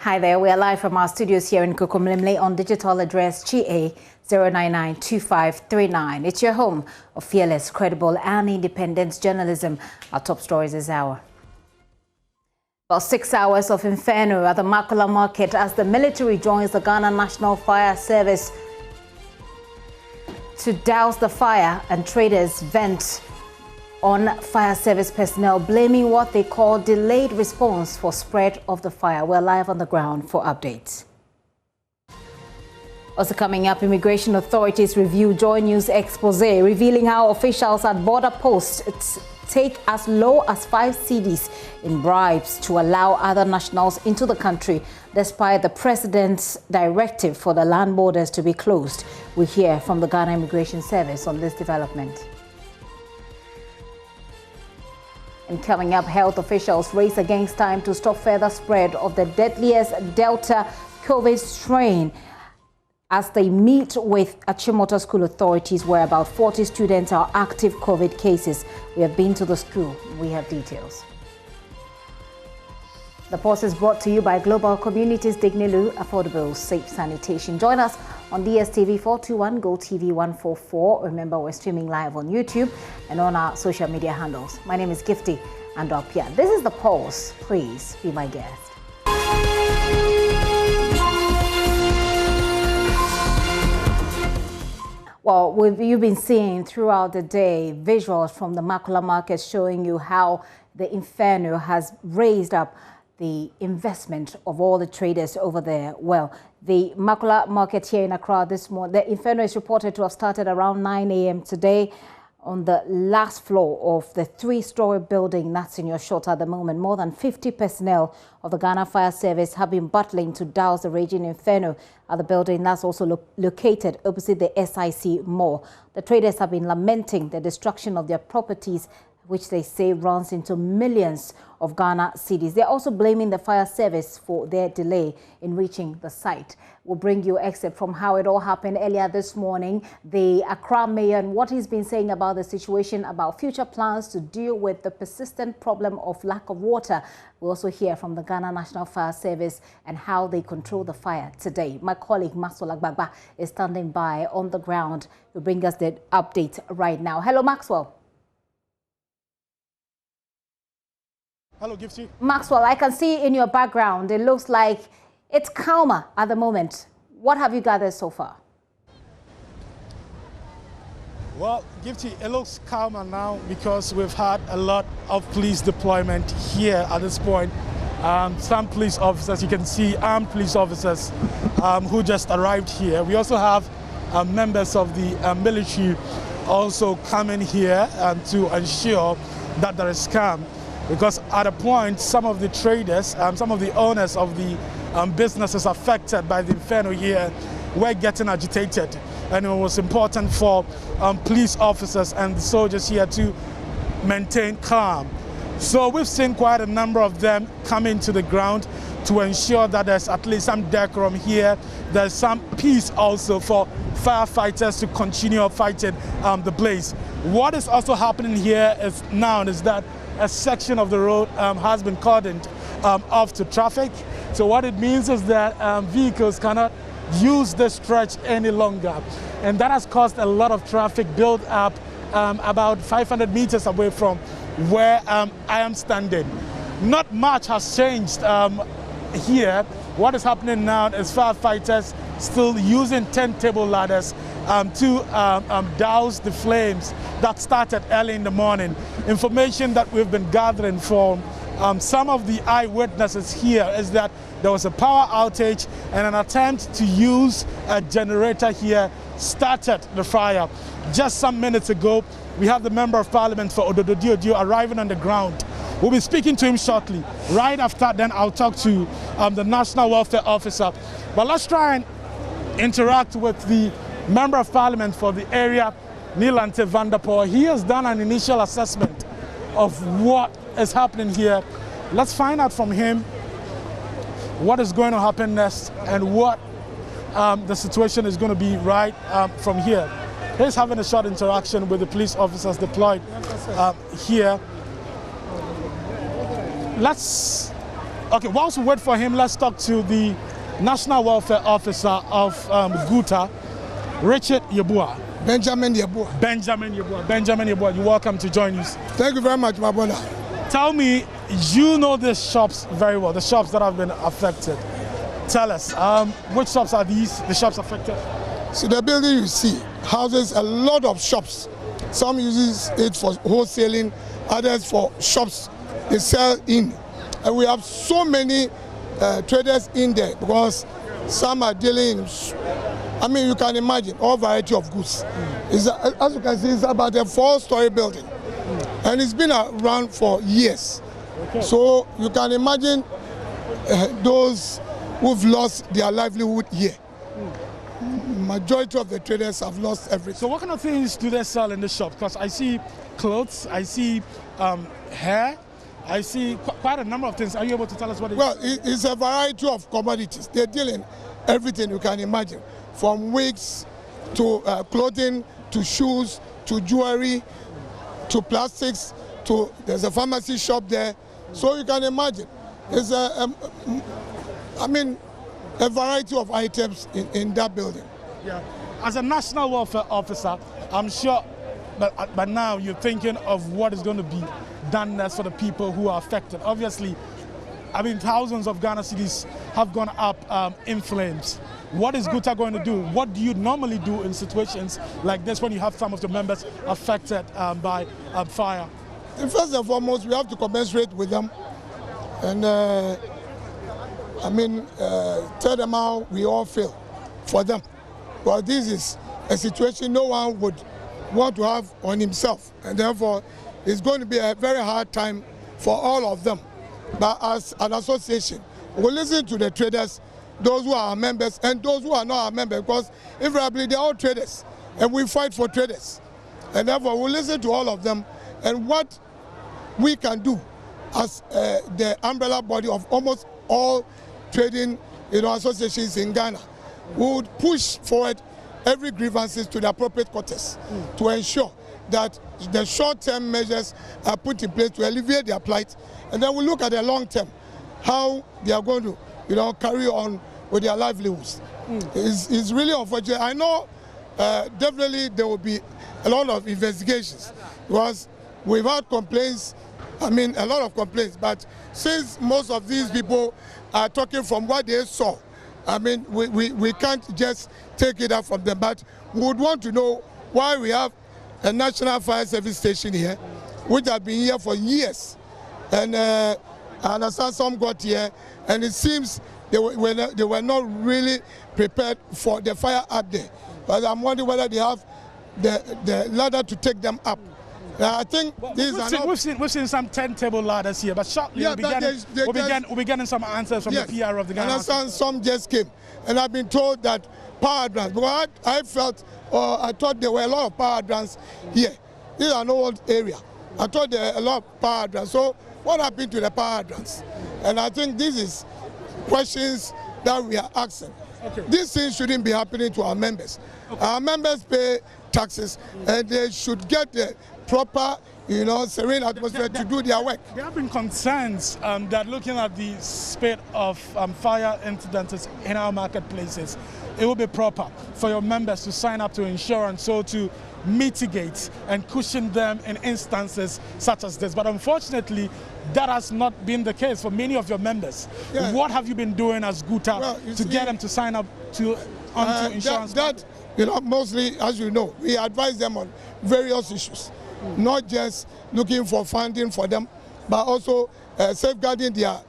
Hi there, we are live from our studios here in Kokomlemle on digital address GA 0992539. It's your home of fearless, credible and independent journalism. Our top stories this hour. About 6 hours of inferno at the Makola market as the military joins the Ghana National Fire Service to douse the fire, and traders vent on fire service personnel, blaming what they call delayed response for spread of the fire. We're live on the ground for updates. Also coming up, immigration authorities review JoyNews expose revealing how officials at border posts take as low as 5 cedis in bribes to allow other nationals into the country, despite the president's directive for the land borders to be closed. We hear from the Ghana Immigration Service on this development. And coming up, health officials race against time to stop further spread of the deadliest Delta COVID strain as they meet with Achimota School authorities, where about 40 students are active COVID cases. We have been to the school. We have details. The post is brought to you by Global Communities Dignilu, affordable, safe sanitation. Join us on DSTV 421, Go TV 144. Remember, we're streaming live on YouTube and on our social media handles. My name is Gifty Andopia. This is The Pulse. Please be my guest. Well, you've been seeing throughout the day visuals from the Makola market showing you how the inferno has raised up the investment of all the traders over there. Well, the Makola market here in Accra this morning, the inferno is reported to have started around 9 a.m. today on the last floor of the 3-story building that's in your shot at the moment. More than 50 personnel of the Ghana Fire Service have been battling to douse the raging inferno at the building that's also located opposite the SIC Mall. The traders have been lamenting the destruction of their properties, which they say runs into millions of Ghana cedis. They're also blaming the fire service for their delay in reaching the site. We'll bring you an excerpt from how it all happened earlier this morning. The Accra mayor and what he's been saying about the situation, about future plans to deal with the persistent problem of lack of water. We'll also hear from the Ghana National Fire Service and how they control the fire today. My colleague Maxwell Agbagba is standing by on the ground to bring us the update right now. Hello, Maxwell. Hello, Gifty. Maxwell, I can see in your background, it looks like it's calmer at the moment. What have you gathered so far? Well, Gifty, it looks calmer now because we've had a lot of police deployment here at this point. Some police officers, you can see armed police officers who just arrived here. We also have members of the military also coming here to ensure that there is calm. Because at a point, some of the traders, some of the owners of the businesses affected by the inferno here were getting agitated. And it was important for police officers and the soldiers here to maintain calm. So we've seen quite a number of them coming to the ground to ensure that there's at least some decorum here. There's some peace also for firefighters to continue fighting the blaze. What is also happening here is that a section of the road has been cordoned off to traffic. So what it means is that vehicles cannot use this stretch any longer. And that has caused a lot of traffic build up about 500 meters away from where I am standing. Not much has changed here. What is happening now is firefighters still using turntable ladders to douse the flames that started early in the morning. Information that we've been gathering from some of the eyewitnesses here is that there was a power outage and an attempt to use a generator here started the fire. Just some minutes ago, we have the Member of Parliament for Odododiodoo arriving on the ground. We'll be speaking to him shortly. Right after then, I'll talk to the National Welfare Officer. But let's try and interact with the Member of Parliament for the area, Nilante Vanderpool. He has done an initial assessment of what is happening here. Let's find out from him what is going to happen next and what the situation is going to be right from here. He's having a short interaction with the police officers deployed here. Let's Okay, whilst we wait for him, let's talk to the National Welfare Officer of Guta, Richard Yeboah. Benjamin Yeboah. Benjamin Yeboah, you're welcome to JoyNews. Thank you very much, my brother. Tell me, you know the shops very well, the shops that have been affected. Tell us, which shops are these, the shops affected? So the building you see houses a lot of shops. Some uses it for wholesaling, others for shops they sell in. And we have so many traders in there because some are dealing, I mean, you can imagine all variety of goods. As you can see, it's about a 4-story building. And it's been around for years. Okay. So you can imagine those who've lost their livelihood here. Majority of the traders have lost everything. So what kind of things do they sell in the shop? Because I see clothes, I see hair, I see quite a number of things. Are you able to tell us what it is? Well, it's a variety of commodities. They're dealing everything you can imagine, from wigs to clothing, to shoes, to jewelry, to plastics, to there's a pharmacy shop there. So you can imagine, it's a variety of items in that building. Yeah. As a National Welfare Officer, I'm sure but now you're thinking of what is going to be done next for the people who are affected. Obviously, I mean, thousands of Ghana cedis have gone up in flames. What is Guta going to do? What do you normally do in situations like this when you have some of the members affected by fire? First and foremost, we have to commensurate with them and tell them how we all feel for them. But this is a situation no one would want to have on himself, and therefore it's going to be a very hard time for all of them. But as an association, we'll listen to the traders, those who are our members and those who are not our members, because invariably they're all traders and we fight for traders. And therefore we'll listen to all of them and what we can do as the umbrella body of almost all trading associations in Ghana. We would push forward every grievances to the appropriate quarters to ensure that the short-term measures are put in place to alleviate their plight, and then we look at the long term, how they are going to carry on with their livelihoods. It's really unfortunate. I know definitely there will be a lot of investigations because we've had complaints, a lot of complaints, but since most of these people are talking from what they saw, we can't just take it up from them, but we would want to know why we have a National Fire Service station here, which has been here for years. And I understand some got here, and it seems they were not really prepared for the fire up there. But I'm wondering whether they have the ladder to take them up. I think we've seen some 10-table ladders here, but shortly we'll be getting some answers from the PR of the Ghana. I understand some just came, and I've been told that power hydrants, because I thought there were a lot of power hydrants here. This is an old area. I thought there were a lot of power hydrants. So what happened to the power hydrants? And I think this is questions that we are asking. Okay. These things shouldn't be happening to our members. Okay. Our members pay taxes, and they should get the proper, serene atmosphere to do their work. There have been concerns that looking at the spate of fire incidents in our marketplaces, it will be proper for your members to sign up to insurance so to mitigate and cushion them in instances such as this. But unfortunately, that has not been the case for many of your members. Yeah. What have you been doing as Guta to get them to sign up to insurance? Mostly, as you know, we advise them on various issues. Not just looking for funding for them, but also safeguarding their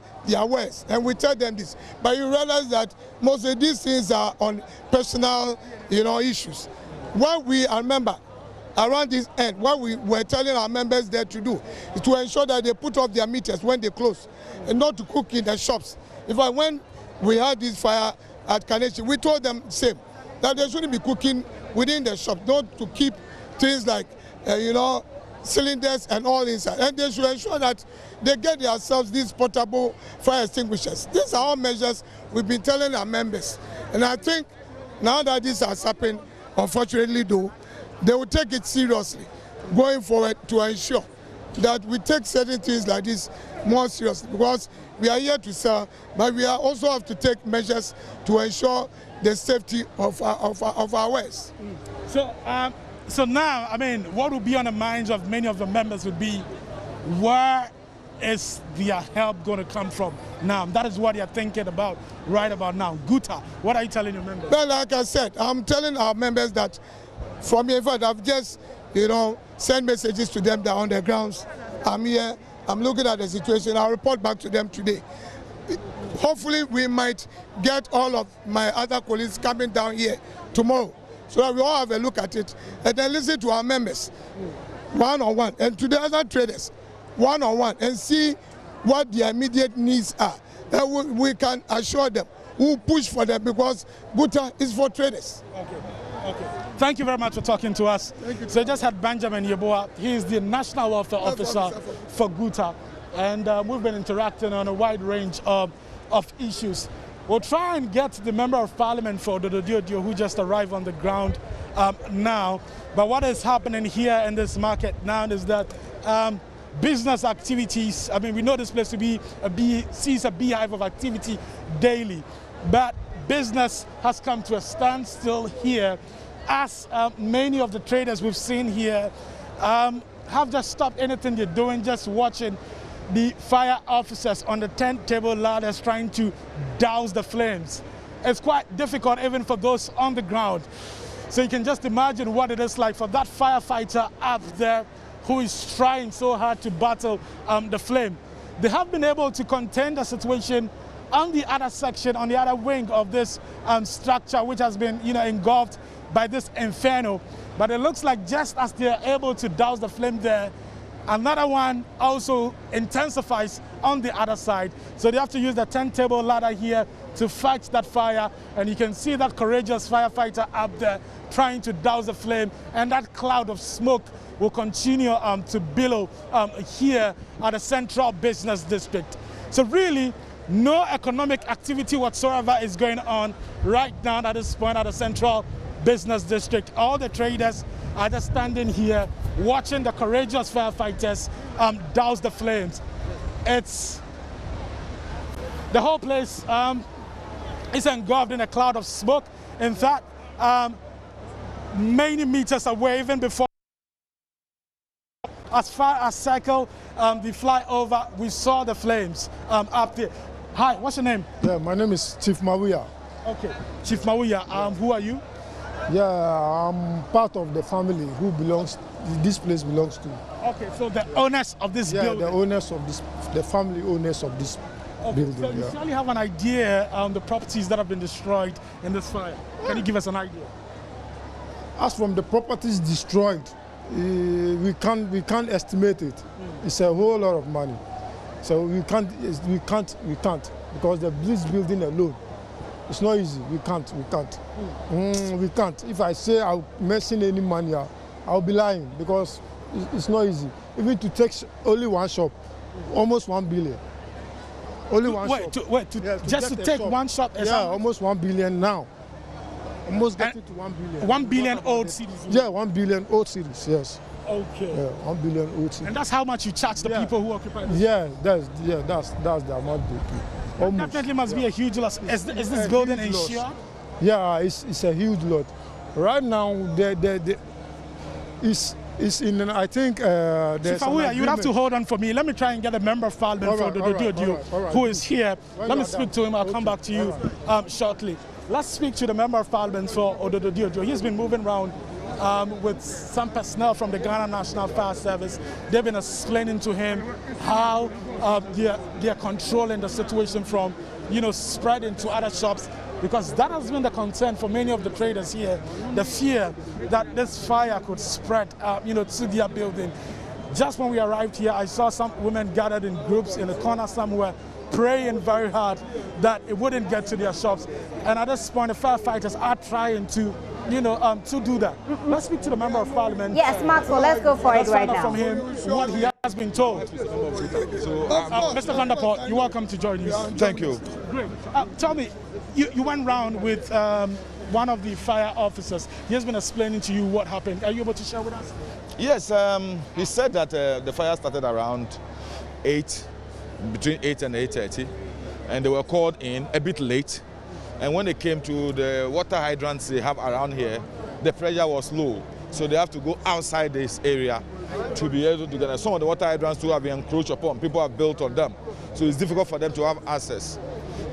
wares. And we tell them this. But you realize that most of these things are on personal, issues. What we remember around this end, what we were telling our members there to do is to ensure that they put off their meters when they close, and not to cook in the shops. When we had this fire at Kaneshi, we told them the same, that they shouldn't be cooking within the shop, not to keep things like cylinders and all inside. And they should ensure that they get themselves these portable fire extinguishers. These are all measures we've been telling our members. And I think now that this has happened, unfortunately though, they will take it seriously going forward to ensure that we take certain things like this more seriously, because we are here to sell, but we also have to take measures to ensure the safety of our wares. So now, I mean, what will be on the minds of many of the members would be, where is their help going to come from now? That is what they are thinking about right about now. Guta, what are you telling your members? Well, like I said, I'm telling our members that from here, in fact, I've just, sent messages to them that are on the grounds. I'm here, I'm looking at the situation. I'll report back to them today. Hopefully, we might get all of my other colleagues coming down here tomorrow, so that we all have a look at it and then listen to our members one-on-one, and to the other traders one-on-one, and see what their immediate needs are. And we can assure them, we'll push for them, because Guta is for traders. Okay. Thank you very much for talking to us. So I just had Benjamin Yeboah. He is the National Welfare Officer for Guta, and we've been interacting on a wide range of issues. We'll try and get the Member of Parliament for Odododiodoo, who just arrived on the ground now. But what is happening here in this market now is that business activities, I mean, we know this place to be sees a beehive of activity daily, but business has come to a standstill here, as many of the traders we've seen here have just stopped anything they're doing, just watching the fire officers on the turntable ladders trying to douse the flames. It's quite difficult even for those on the ground. So you can just imagine what it is like for that firefighter up there who is trying so hard to battle the flame. They have been able to contain the situation on the other section, on the other wing of this structure, which has been engulfed by this inferno. But it looks like just as they are able to douse the flame there, another one also intensifies on the other side. So they have to use the turntable ladder here to fight that fire. And you can see that courageous firefighter up there trying to douse the flame. And that cloud of smoke will continue to billow here at the Central Business District. So really, no economic activity whatsoever is going on right now at this point at the Central Business District. All the traders are just standing here watching the courageous firefighters douse the flames. The whole place is engulfed in a cloud of smoke. In fact, many meters away, even before as far as Circle, the flyover, we saw the flames up there. Hi, what's your name? Yeah, my name is Chief Mawuya. Okay, Chief Mawuya, who are you? Yeah, I'm part of the family who this place belongs to. Okay, so the owners of this building? Yeah, the owners of this, the family owners of this building. So you surely have an idea on the properties that have been destroyed in this fire. Can you give us an idea? As from the properties destroyed, we can't estimate it. It's a whole lot of money. So we can't because this building alone, it's not easy. We can't. We can't. If I say I'll mention any money, I'll be lying, because it's not easy. Even to take only one shop, almost 1 billion. Only one shop. Just to take one shop? Yeah, almost 1 billion now. Almost getting to 1 billion. 1 billion old cities? Yeah, 1 billion old cities, yes. Okay. Yeah, 1 billion old cities. And that's how much you charge the people who occupy this? Yeah, that's the amount they pay. That definitely must be a huge loss. Is this building insured? Yeah, it's a huge lot. Right now, it's in, I think, there's you have to hold on for me. Let me try and get a Member of Parliament for Odododiodoo who is here. Let me speak to him. I'll come back to you shortly. Let's speak to the Member of Parliament for Odododiodoo. He's been moving around with some personnel from the Ghana National Fire Service. They've been explaining to him how they're controlling the situation from, spreading to other shops, because that has been the concern for many of the traders here, the fear that this fire could spread, to their building. Just when we arrived here, I saw some women gathered in groups in a corner somewhere, praying very hard that it wouldn't get to their shops. And at this point, the firefighters are trying to do that. Let's speak to the Member of Parliament. Yes, Maxwell, let's go for it right now. From him what he has been told. Mr. Van der Poel, you're welcome to JoyNews. Thank you. Great. Tell me, you went round with one of the fire officers. He has been explaining to you what happened. Are you able to share with us? Yes, he said that the fire started around 8, between 8 and 8:30, and they were called in a bit late. And when they came to the water hydrants they have around here, the pressure was low. So they have to go outside this area to be able to get it. Some of the water hydrants too have been encroached upon. People have built on them. So it's difficult for them to have access.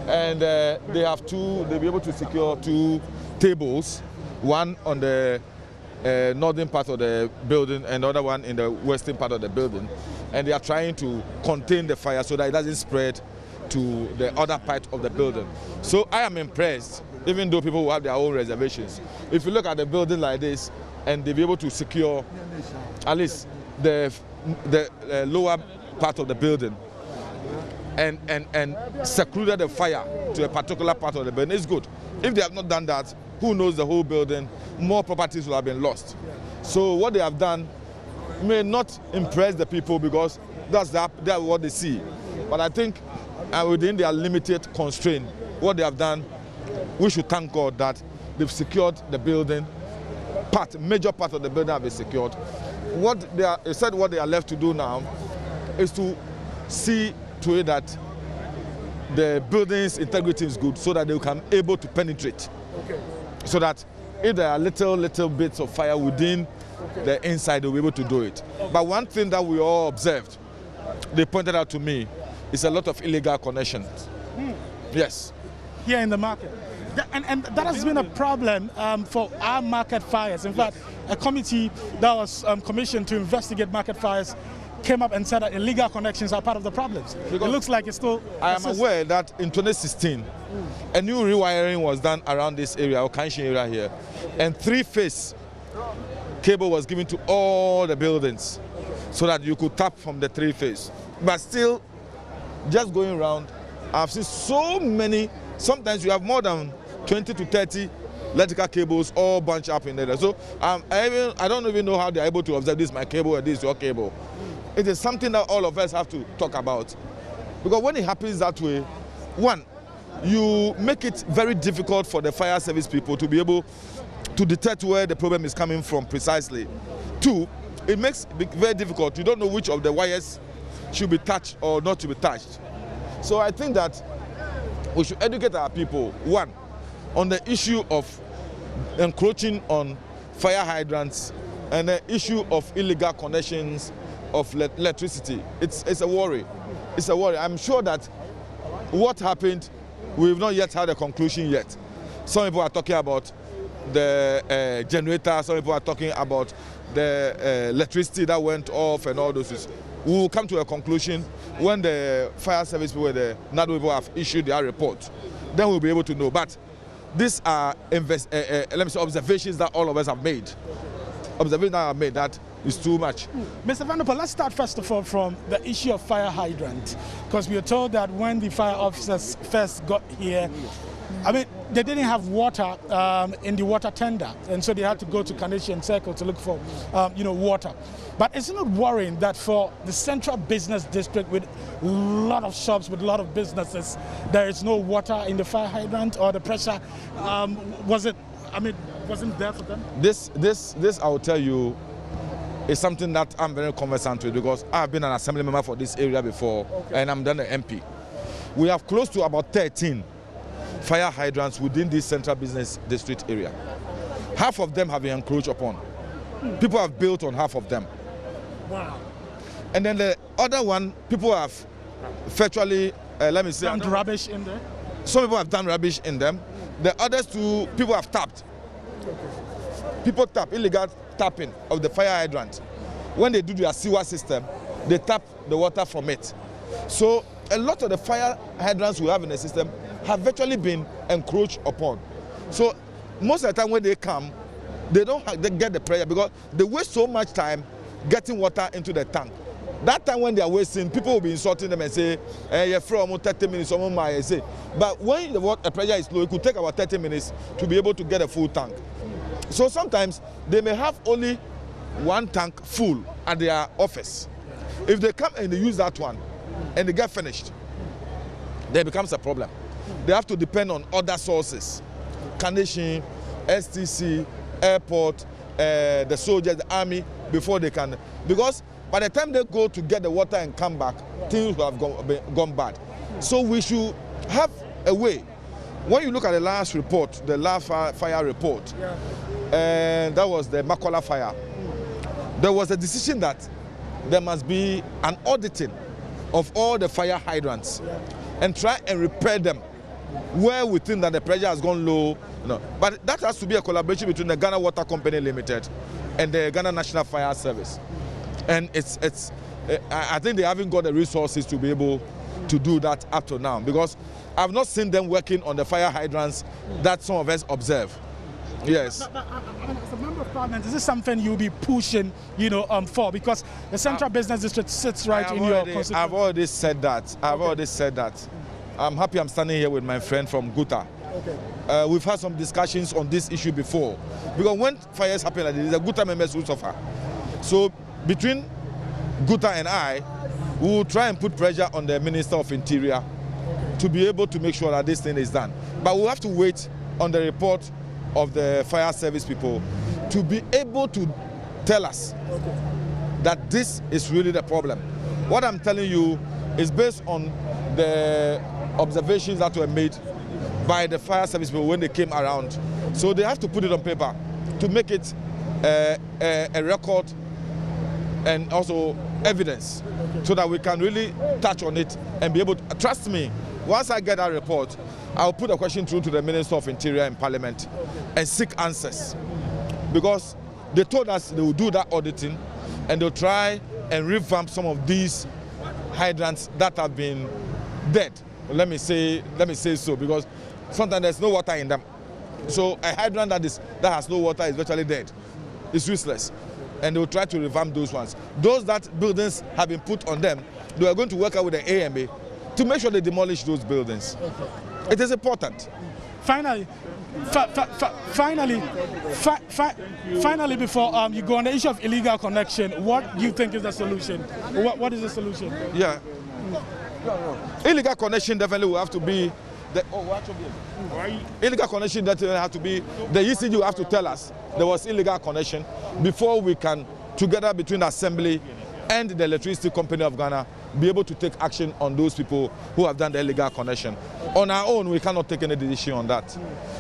And they'll be able to secure 2 tables, one on the northern part of the building and the other one in the western part of the building. And they are trying to contain the fire so that it doesn't spread to the other part of the building. So I am impressed, even though people will have their own reservations. If you look at the building like this, and they'll be able to secure at least the lower part of the building and secluded the fire to a particular part of the building, it's good. If they have not done that, who knows the whole building, more properties will have been lost. So what they have done may not impress the people because that's what they see. But I think within their limited constraint, what they have done, we should thank God that they've secured the building. Major part of the building have been secured. What they are left to do now is to see to it that the building's integrity is good so that they can be able to penetrate. Okay. So that if there are little bits of fire within the inside, they'll be able to do it. Okay. But one thing that we all observed, they pointed out to me, is a lot of illegal connections. Yes. Here in the market. And that has been a problem for our market fires. In fact, a committee that was commissioned to investigate market fires came up and said that illegal connections are part of the problems. Because it looks like it's still... I am aware that in 2016, a new rewiring was done around this area, or Kanshin area here, and 3-phase cable was given to all the buildings so that you could tap from the 3-phase. But still, just going around, I've seen so many, sometimes you have more than 20 to 30 electrical cables all bunched up in there. So I don't even know how they're able to observe this is my cable and this is your cable. It is something that all of us have to talk about. Because when it happens that way, one, you make it very difficult for the fire service people to be able to detect where the problem is coming from precisely. Two, it makes it very difficult. You don't know which of the wires should be touched or not to be touched. So I think that we should educate our people, one, on the issue of encroaching on fire hydrants and the issue of illegal connections of electricity. It's a worry. It's a worry. I'm sure that what happened, we've not yet had a conclusion yet. Some people are talking about the generator, some people are talking about the electricity that went off and all those things. We will come to a conclusion when the fire service people, the NADO people have issued their report. Then we'll be able to know. But these are observations that all of us have made. Observations that are made that is too much. Mr. Vanderpool, let's start first of all from the issue of fire hydrant, because we were told that when the fire officers first got here, I mean, they didn't have water in the water tender, and so they had to go to Carnation Circle to look for, water. But it's not worrying that for the central business district with a lot of shops, with a lot of businesses, there is no water in the fire hydrant, or the pressure wasn't there for them? This I will tell you is something that I'm very conversant with, because I've been an assembly member for this area before, and I'm done an MP. We have close to about 13 fire hydrants within this central business district area. Half of them have been encroached upon. People have built on half of them. Wow. And then the other one, people have virtually, dumped rubbish in there? Some people have done rubbish in them. The others two, people have tapped. People tap, illegal tapping of the fire hydrant. When they do their sewer system, they tap the water from it. So a lot of the fire hydrants we have in the system have virtually been encroached upon. So most of the time when they come, they get the pressure because they waste so much time getting water into the tank. That time when they are wasting, people will be insulting them and say, you're free almost 30 minutes, almost my say. But when the pressure is low, it could take about 30 minutes to be able to get a full tank. So sometimes they may have only one tank full at their office. If they come and they use that one and they get finished, then it becomes a problem. They have to depend on other sources. Carnation, STC, airport, the soldiers, the army, before they can, because by the time they go to get the water and come back, things will have gone bad. So we should have a way. When you look at the last report, the last fire report, and that was the Makola fire, there was a decision that there must be an auditing of all the fire hydrants and try and repair them where we think that the pressure has gone low. No. But that has to be a collaboration between the Ghana Water Company Limited and the Ghana National Fire Service. And I think they haven't got the resources to be able to do that up to now, because I've not seen them working on the fire hydrants that some of us observe. Yes. But, as a member of parliament, is this something you'll be pushing, for? Because the central business district sits right in your constituency. I've already said that. I'm happy I'm standing here with my friend from Guta. Okay. We've had some discussions on this issue before, because when fires happen like this, the Guta members will suffer. So between Guta and I, we will try and put pressure on the Minister of Interior to be able to make sure that this thing is done. But we'll have to wait on the report of the fire service people to be able to tell us that this is really the problem. What I'm telling you is based on the observations that were made by the fire service people when they came around. So they have to put it on paper to make it a record and also evidence, so that we can really touch on it and be able to, trust me, once I get that report, I'll put a question through to the Minister of Interior in Parliament and seek answers. Because they told us they will do that auditing and they'll try and revamp some of these hydrants that have been dead. Let me say so, because sometimes there's no water in them. So a hydrant that has no water is virtually dead. It's useless. And they will try to revamp those ones. Those that buildings have been put on them, they are going to work out with the AMA to make sure they demolish those buildings. Okay. It is important. Finally, before you go on the issue of illegal connection, what do you think is the solution? What is the solution? Yeah. Illegal connection definitely will have to be illegal connection that will have to be the ECG will have to tell us there was illegal connection before we can, together between the Assembly and the Electricity Company of Ghana, be able to take action on those people who have done the illegal connection. On our own, we cannot take any decision on that.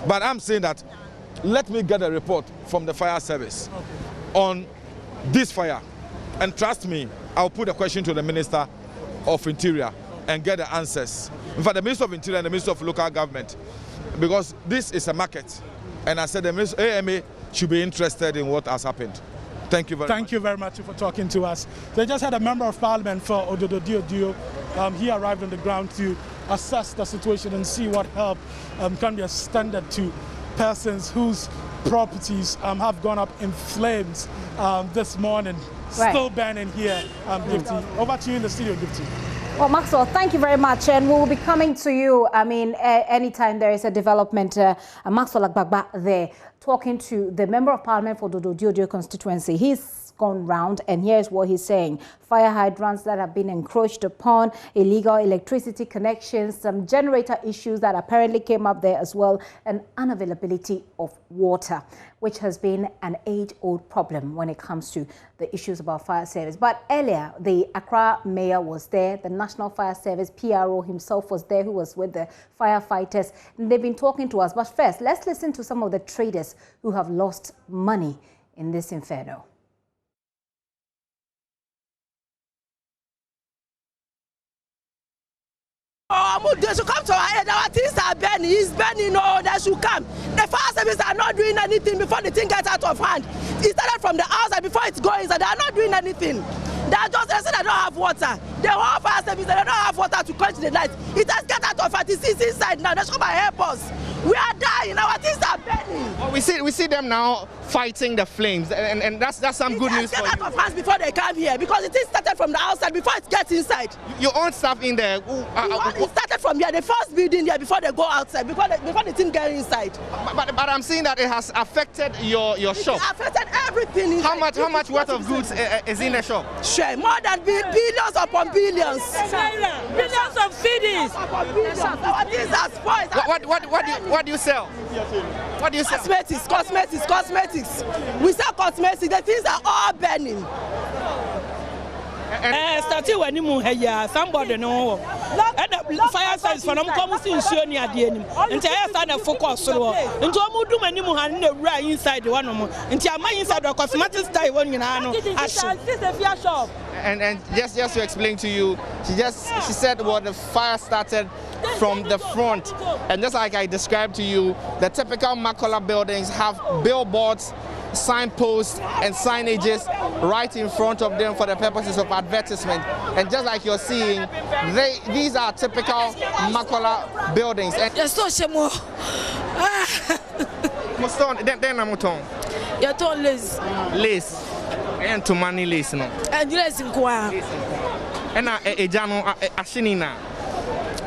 But I'm saying that let me get a report from the fire service on this fire. And trust me, I'll put a question to the Minister of Interior and get the answers. In fact, the Minister of Interior and the Minister of Local Government, because this is a market. And I said the AMA should be interested in what has happened. Thank you very much. Thank you very much for talking to us. They just had a member of parliament for Odododiodoo. He arrived on the ground to assess the situation and see what help can be extended to persons whose properties have gone up in flames this morning. Right. Still burning here, Gifty. Over to you in the studio, Gifty. Well, Maxwell, thank you very much, and we'll be coming to you. I mean, anytime there is a development, Maxwell Agbagba there talking to the member of parliament for Odododiodoo constituency. He's gone round, and here's what he's saying: fire hydrants that have been encroached upon, illegal electricity connections, some generator issues that apparently came up there as well, and unavailability of water, which has been an age-old problem when it comes to the issues about fire service. But earlier, the Accra mayor was there, the National Fire Service PRO himself was there, who was with the firefighters. And they've been talking to us. But first, let's listen to some of the traders who have lost money in this inferno. Oh, they should come to our aid. Our things are burning. It's burning. No, they should come. The fire service are not doing anything before the thing gets out of hand. It started from the outside before it's going, so they are not doing anything. They are just, they say they don't have water. The whole fire service, they don't have water to quench the light. It has got out of hand. It's inside now. They should come and help us. We are dying. Our things are burning. Well, we see them now fighting the flames, and that's some good news for you. It has got out of hands before they come here, because it is started from the outside before it gets inside. Your own staff in there. It started from here, the first building here, before they go outside, before the thing gets inside. But I'm seeing that it has affected your shop. It affected everything. How much worth of goods is in the shop? more than billions upon billions. Billions of cities. Our things are spoiled. What do you sell? What do you sell? Cosmetics. We sell cosmetics. The things are all burning. Starting when you have somebody no. Fire service for them come to ensure near the enemy. Until I stand a focus. Into a mood many hand the right inside the one more. Until my inside the cosmetics tie one in shop. And just to explain to you, she said what the fire started from the front, and just like I described to you, the typical Makola buildings have billboards, signposts and signages right in front of them for the purposes of advertisement. And just like you're seeing, these are typical Makola buildings. And Yes, so shemo. Muston, then I'm ton. You're told Lace. And to money lace no. and dress in kwa. And a jano ashinina.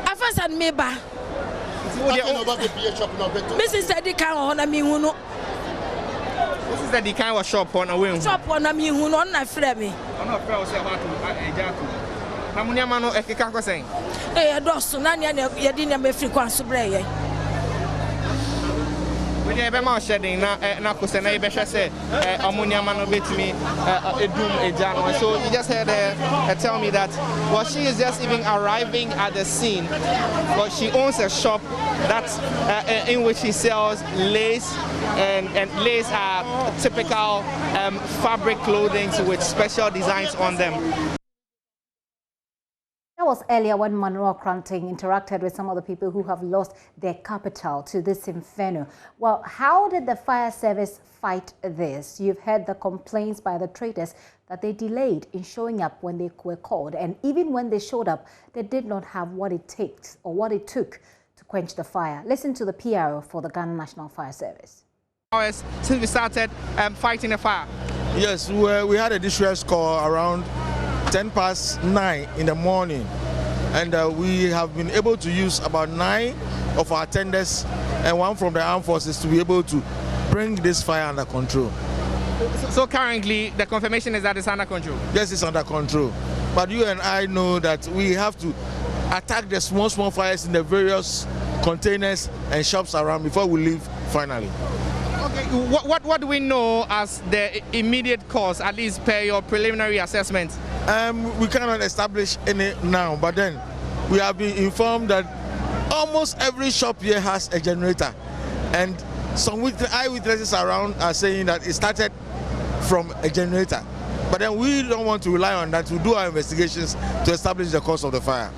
Afas and meba. Mrs. Sadi can honor me who know. This is the kind of shop on a wing. Shop on a me who know not friend me. I'm not proud to a jato. Namuniamano Ekako saying. Eh, Dawson, you didn't have a frequency brain. We have a mouse shedding now, and I bet say, Amuniamano bit me a doom a jano. So you just had tell me that, well, she is just even arriving at the scene, but she owns a shop that's in which she sells lace, and lace are typical fabric clothing with special designs on them. That was earlier when Manuel Kranting interacted with some of the people who have lost their capital to this inferno. Well, how did the fire service fight this? You've heard the complaints by the traders that they delayed in showing up when they were called. And even when they showed up, they did not have what it takes or what it took to quench the fire. Listen to the PRO for the Ghana National Fire Service. Since we started fighting the fire? Yes, we had a distress call around 9:10 in the morning, and we have been able to use about 9 of our tenders and 1 from the armed forces to be able to bring this fire under control. So currently the confirmation is that it's under control? Yes, it's under control, but you and I know that we have to attack the small fires in the various containers and shops around before we leave finally. Okay, what do we know as the immediate cause, at least per your preliminary assessment? We cannot establish any now, but then we have been informed that almost every shop here has a generator, and some eyewitnesses around are saying that it started from a generator. But then we don't want to rely on that to do our investigations to establish the cause of the fire.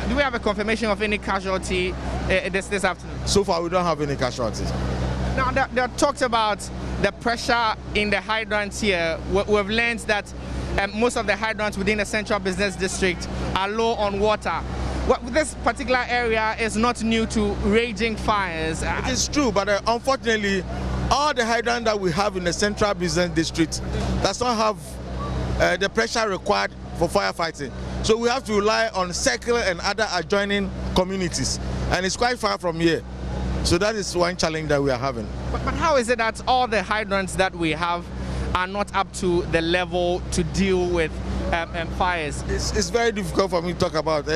Do we have a confirmation of any casualty this afternoon? So far, we don't have any casualties. Now, there are talks about the pressure in the hydrants here. We've learned that most of the hydrants within the central business district are low on water. This particular area is not new to raging fires. It is true, but unfortunately, all the hydrants that we have in the central business district does not have the pressure required for firefighting. So we have to rely on Circle and other adjoining communities, and it's quite far from here. So that is one challenge that we are having. But how is it that all the hydrants that we have are not up to the level to deal with fires? It's very difficult for me to talk about.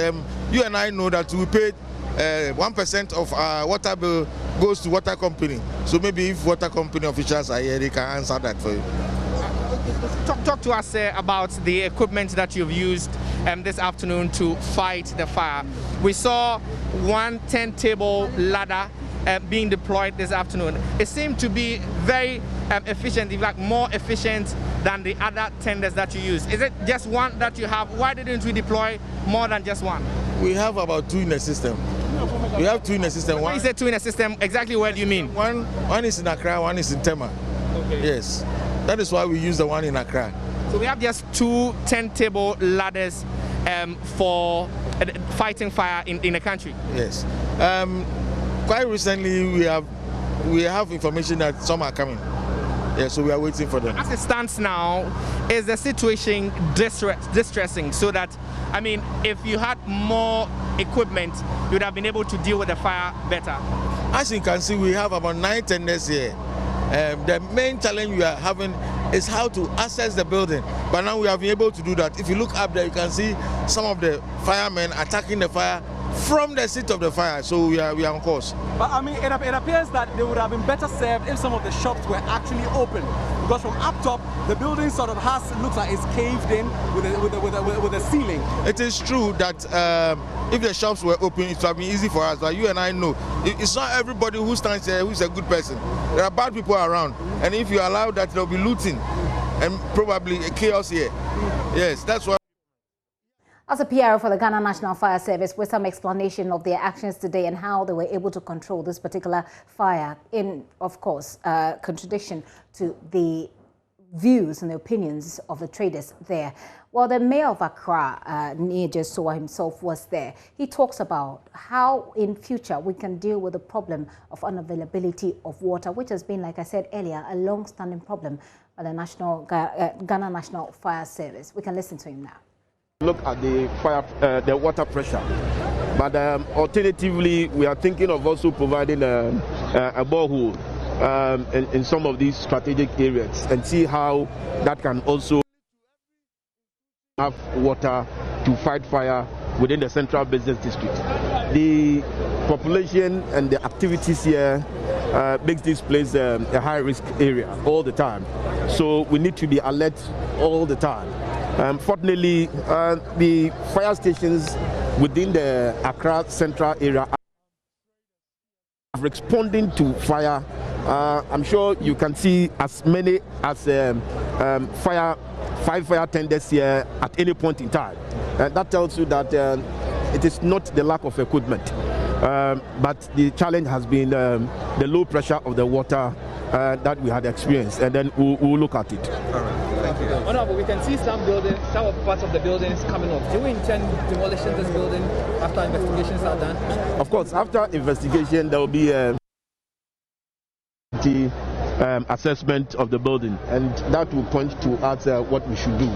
You and I know that we paid 1% of our water bill goes to water company. So maybe if water company officials are here, they can answer that for you. Talk to us about the equipment that you've used this afternoon to fight the fire. We saw one 10-table ladder being deployed this afternoon. It seemed to be very efficient, in fact more efficient than the other tenders that you use. Is it just one that you have? Why didn't we deploy more than just one? We have about 2 in the system. We have 2 in the system. When you say 2 in the system, exactly where do you mean? One is in Accra, one is in Tema. Okay. Yes. That is why we use the one in Accra. So we have just 2 10-table ladders for fighting fire in the country. Yes. Quite recently, we have information that some are coming. Yeah, so we are waiting for them. As it stands now, is the situation distressing? So that, I mean, if you had more equipment, you would have been able to deal with the fire better. As you can see, we have about 9 tenders here. The main challenge we are having is how to access the building. But now we have been able to do that. If you look up there, you can see some of the firemen attacking the fire from the seat of the fire. So we are on course. But I mean, it appears that they would have been better served if some of the shops were actually open, because from up top, the building sort of looks like it's caved in with a ceiling. It is true that if the shops were open, it would have been easy for us. But you and I know, it's not everybody who stands here who is a good person. There are bad people around, and if you allow that, there will be looting and probably chaos here. Yes, that's why. As a PR for the Ghana National Fire Service, with some explanation of their actions today and how they were able to control this particular fire, in, of course, contradiction to the views and the opinions of the traders there. Well, the mayor of Accra, JoyNews himself, was there. He talks about how in future we can deal with the problem of unavailability of water, which has been, like I said earlier, a long-standing problem by the Ghana National Fire Service. We can listen to him now. Look at the water pressure, but alternatively, we are thinking of also providing a borehole in some of these strategic areas and see how that can also have water to fight fire within the central business district. The population and the activities here makes this place a high-risk area all the time, so we need to be alert all the time. Fortunately, the fire stations within the Accra central area are responding to fire. I'm sure you can see as many as 5 fire tenders here at any point in time. That tells you that it is not the lack of equipment, but the challenge has been the low pressure of the water that we had experienced, and then we'll look at it. All right. Thank you. Honorable, we can see some parts of the buildings coming off. Do we intend demolishing this building after investigations are done? Of course, after investigation, there will be a assessment of the building, and that will point to us what we should do.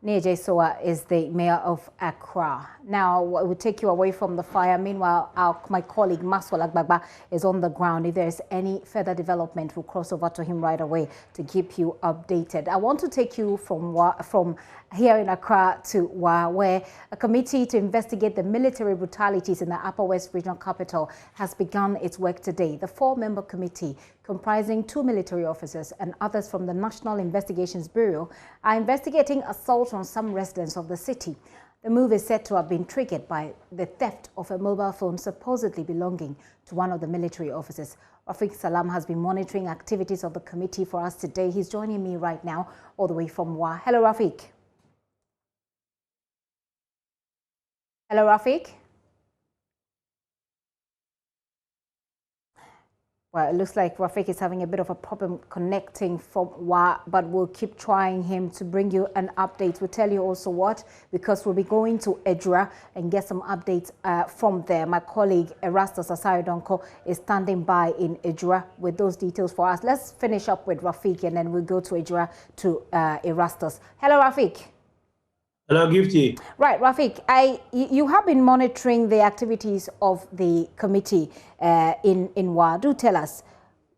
JoyNews is the mayor of Accra. Now, we'll take you away from the fire. Meanwhile, my colleague Makola is on the ground. If there's any further development, we'll cross over to him right away to keep you updated. I want to take you from here in Accra to where a committee to investigate the military brutalities in the Upper West Regional Capital has begun its work today. The 4-member committee, comprising 2 military officers and others from the National Investigations Bureau, are investigating assault on some residents of the city. The move is said to have been triggered by the theft of a mobile phone supposedly belonging to one of the military officers. Rafiq Salam has been monitoring activities of the committee for us today. He's joining me right now all the way from Wa. Hello, Rafiq. Hello, Rafiq. Well, it looks like Rafiq is having a bit of a problem connecting from Wa, but we'll keep trying him to bring you an update. We'll tell you also what, because we'll be going to Ejura and get some updates from there. My colleague Erastus Asayodonko is standing by in Ejura with those details for us. Let's finish up with Rafiq and then we'll go to Ejura to Erastus. Hello, Rafiq. Hello, Gifty. Right, Rafiq, you have been monitoring the activities of the committee in Wa. Do tell us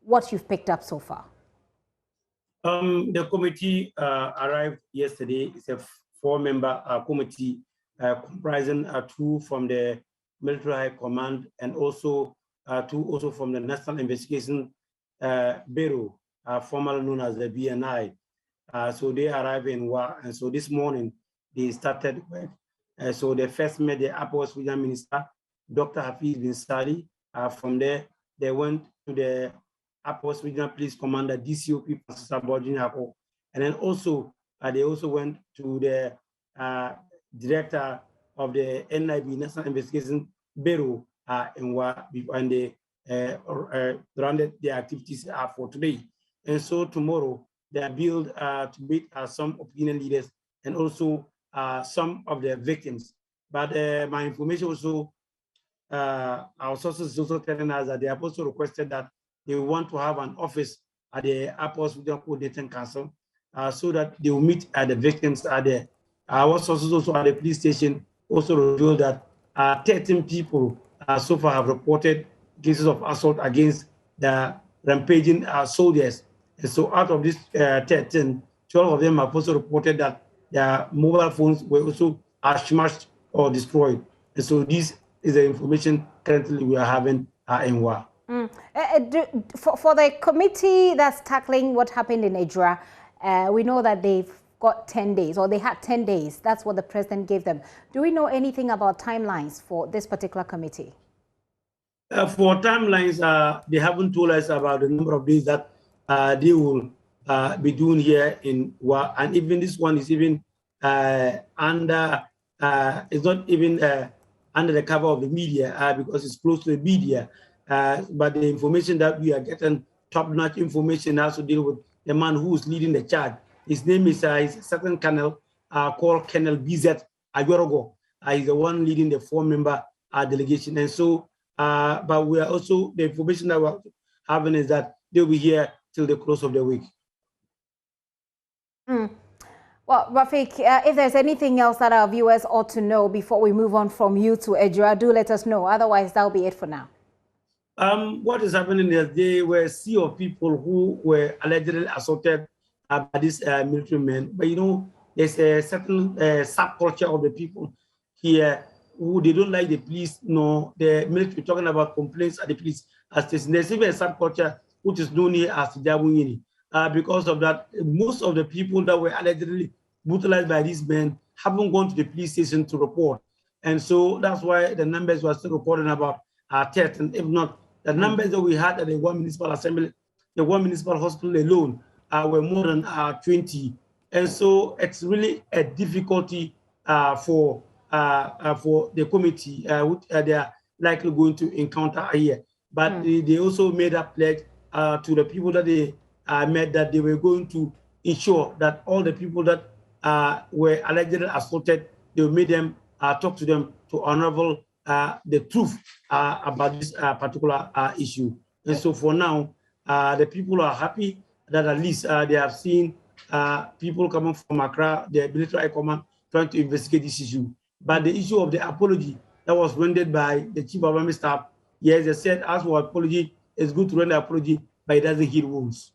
what you've picked up so far. The committee arrived yesterday. It's a 4-member committee comprising 2 from the Military High Command and also 2 from the National Investigation Bureau, formerly known as the BNI. So they arrived in Wa, and so this morning they started work. So they first met the Upper West Regional Minister, Dr. Hafiz bin Sali. From there, they went to the Upper West Regional Police Commander, DCOP, and then also they also went to the director of the NIB, National Investigation Bureau, and they rounded their activities for today. And so tomorrow, they are billed to meet some opinion leaders and also some of the victims. But my information also, our sources also telling us that they have also requested that they want to have an office at the Upper West Regional Coordinating Council so that they will meet the victims there. Our sources also at the police station also revealed that 13 people so far have reported cases of assault against the rampaging soldiers And so out of this 13, 12 of them have also reported that their mobile phones were also smashed or destroyed. And so this is the information currently we are having in WA. For the committee that's tackling what happened in Ejura, we know that they've got 10 days, or they had 10 days. That's what the president gave them. Do we know anything about timelines for this particular committee? For timelines, they haven't told us about the number of days that they will be doing here in WA, and even this one is even under, it's not even under the cover of the media because it's close to the media. But the information that we are getting, top-notch information, has to deal with the man who is leading the charge. His name is his second colonel called Colonel BZ Ejura. He's the one leading the 4-member delegation. And so, but we are also, the information that we're having is that they'll be here till the close of the week. Well, Rafik, if there's anything else that our viewers ought to know before we move on from you to Ejura, do let us know. Otherwise, that'll be it for now. What is happening is there were a sea of people who were allegedly assaulted by these military men. But you know, there's a certain subculture of the people here who they don't like the police, no, the military, talking about complaints at the police station. There's even a subculture which is known here as Jabungini. Because of that, most of the people that were allegedly brutalized by these men haven't gone to the police station to report. And so that's why the numbers were still reporting about 13, if not the numbers that we had at the one municipal assembly, the one municipal hospital alone were more than 20. And so it's really a difficulty for the committee, which they are likely going to encounter here. But they also made a pledge to the people that they met that they were going to ensure that all the people that were allegedly assaulted, they will make them talk to them to unravel the truth about this particular issue. And so for now, the people are happy that at least they have seen people coming from Accra, the military command, trying to investigate this issue. But the issue of the apology that was rendered by the chief of army staff, yes, they said as for apology, it's good to render apology, but it doesn't heal wounds.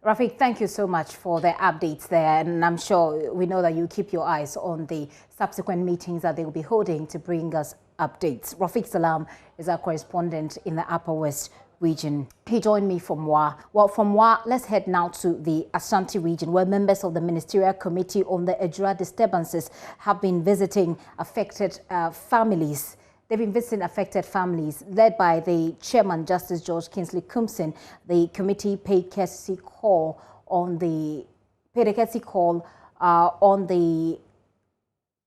Rafik, thank you so much for the updates there, and I'm sure we know that you keep your eyes on the subsequent meetings that they will be holding to bring us updates. Rafik Salam is our correspondent in the Upper West region. He joined me from WA. Well, from WA, let's head now to the Ashanti region, where members of the Ministerial Committee on the Ejura disturbances have been visiting affected families. They've been visiting affected families, led by the chairman, Justice George Kingsley Kumsin. The committee paid a courtesy call on the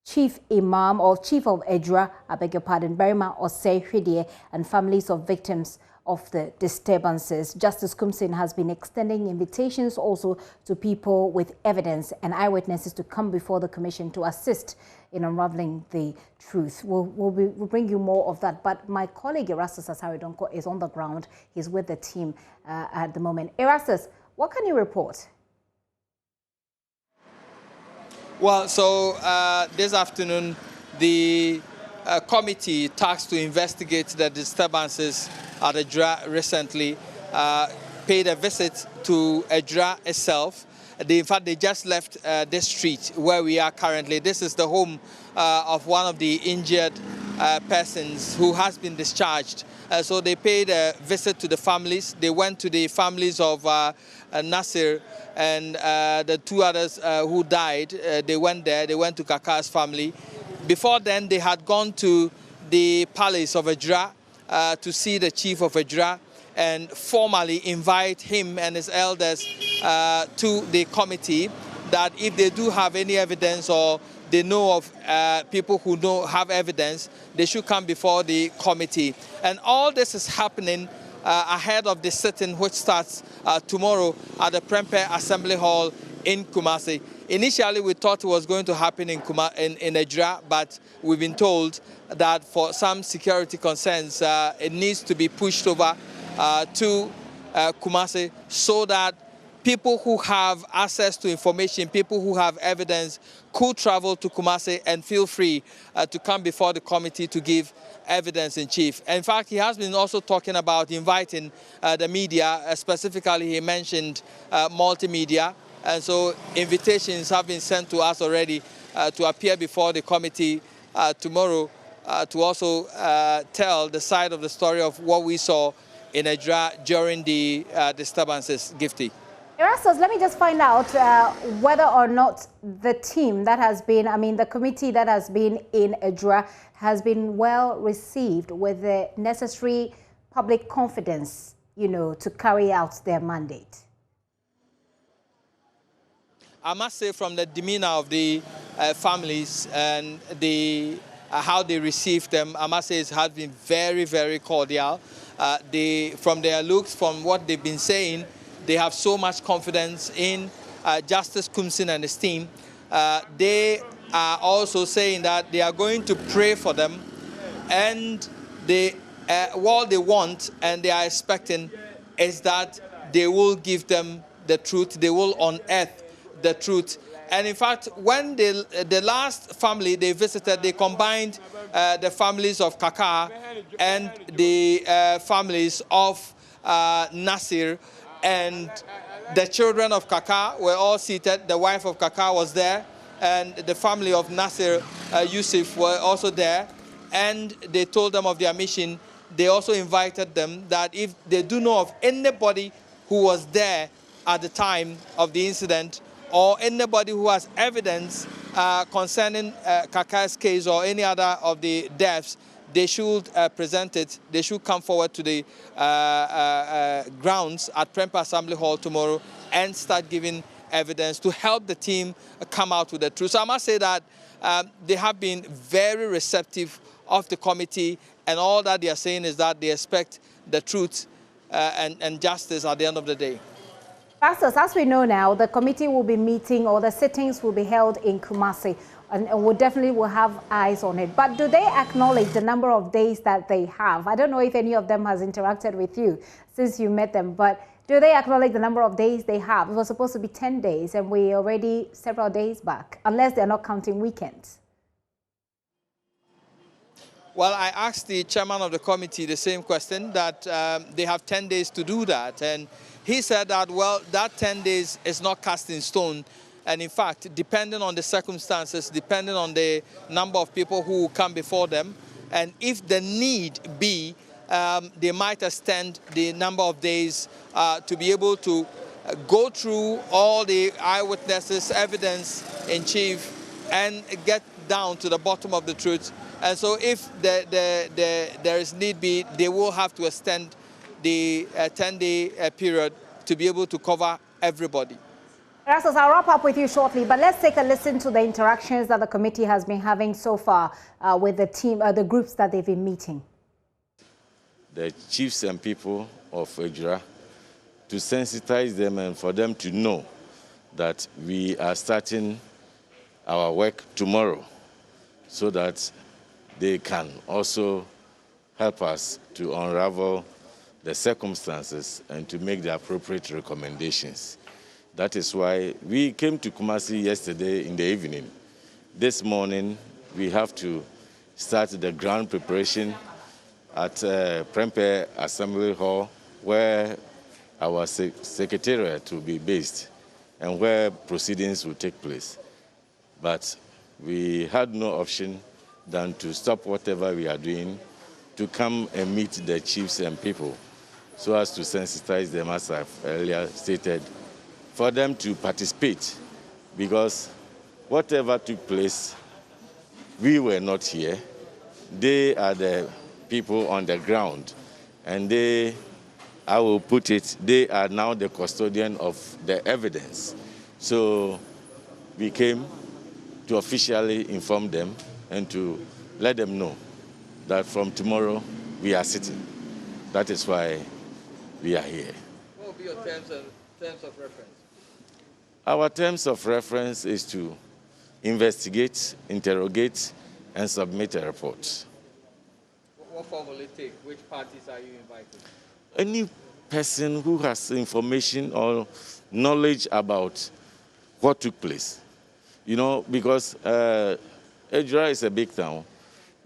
chief imam or chief of Ejura, I beg your pardon, Berima Osei Hwidie, and families of victims of the disturbances. Justice Kumsin has been extending invitations also to people with evidence and eyewitnesses to come before the commission to assist in unraveling the truth. We'll bring you more of that. But my colleague Erastus Asaridonko is on the ground. He's with the team at the moment. Erastus, what can you report? Well, so this afternoon, the committee tasked to investigate the disturbances at Ejura recently paid a visit to Ejura itself. In fact, they just left this street where we are currently. This is the home of one of the injured persons who has been discharged. So they paid a visit to the families. They went to the families of Nasir and the two others who died. They went there. They went to Kaka's family. Before then, they had gone to the palace of Ejura to see the chief of Ejura and formally invite him and his elders to the committee, that if they do have any evidence or they know of people who have evidence, they should come before the committee. And all this is happening ahead of the sitting which starts tomorrow at the Prempeh Assembly Hall in Kumasi. Initially, we thought it was going to happen in Ejura, but we've been told that for some security concerns, it needs to be pushed over to Kumasi so that people who have access to information, people who have evidence, could travel to Kumasi and feel free to come before the committee to give evidence in chief. In fact, he has been also talking about inviting the media. Specifically, he mentioned multimedia. And so invitations have been sent to us already to appear before the committee tomorrow to also tell the side of the story of what we saw in Ejura during the disturbances. Gifty. Erastus, let me just find out whether or not the team that has been, the committee that has been in Ejura has been well received with the necessary public confidence, to carry out their mandate. I must say, from the demeanor of the families and how they received them, I must say it has been very, very cordial. From their looks, from what they've been saying, they have so much confidence in Justice Kumsin and his team. They are also saying that they are going to pray for them, and what they want and they are expecting is that they will give them the truth, they will unearth the truth. And in fact, when the last family they visited, they combined the families of Kaka and the families of Nasir, and the children of Kaka were all seated. The wife of Kaka was there, and the family of Nasir Yusuf were also there, and they told them of their mission. They also invited them that if they do know of anybody who was there at the time of the incident, or anybody who has evidence concerning Kaka's case or any other of the deaths, they should present it. They should come forward to the grounds at Prempa Assembly Hall tomorrow and start giving evidence to help the team come out with the truth. So I must say that they have been very receptive of the committee, and all that they are saying is that they expect the truth and justice at the end of the day. Pastors, as we know now, the committee will be meeting, or the sittings will be held in Kumasi, and we definitely will have eyes on it. But do they acknowledge the number of days that they have? I don't know if any of them has interacted with you since you met them, but do they acknowledge the number of days they have? It was supposed to be 10 days, and we're already several days back, unless they're not counting weekends. Well, I asked the chairman of the committee the same question, that they have 10 days to do that. And he said that, well, that 10 days is not cast in stone. And in fact, depending on the circumstances, depending on the number of people who will come before them, and if the need be, they might extend the number of days to be able to go through all the eyewitnesses, evidence in chief, and get down to the bottom of the truth. And so if there is need be, they will have to extend the 10-day period to be able to cover everybody. Erastus, I'll wrap up with you shortly, but let's take a listen to the interactions that the committee has been having so far with the team, the groups that they've been meeting. The chiefs and people of Ejura, to sensitize them and for them to know that we are starting our work tomorrow, so that they can also help us to unravel the circumstances and to make the appropriate recommendations. That is why we came to Kumasi yesterday in the evening. This morning, we have to start the ground preparation at Prempa Assembly Hall, where our secretariat will be based and where proceedings will take place. But we had no option than to stop whatever we are doing to come and meet the chiefs and people, so as to sensitize them, as I've earlier stated, for them to participate, because whatever took place, we were not here. They are the people on the ground, and I will put it, they are now the custodian of the evidence. So we came to officially inform them and to let them know that from tomorrow we are sitting. That is why we are here. What will be your terms of reference? Our terms of reference is to investigate, interrogate, and submit a report. What form will it take? Which parties are you inviting? Any person who has information or knowledge about what took place. You know, because Ejura is a big town,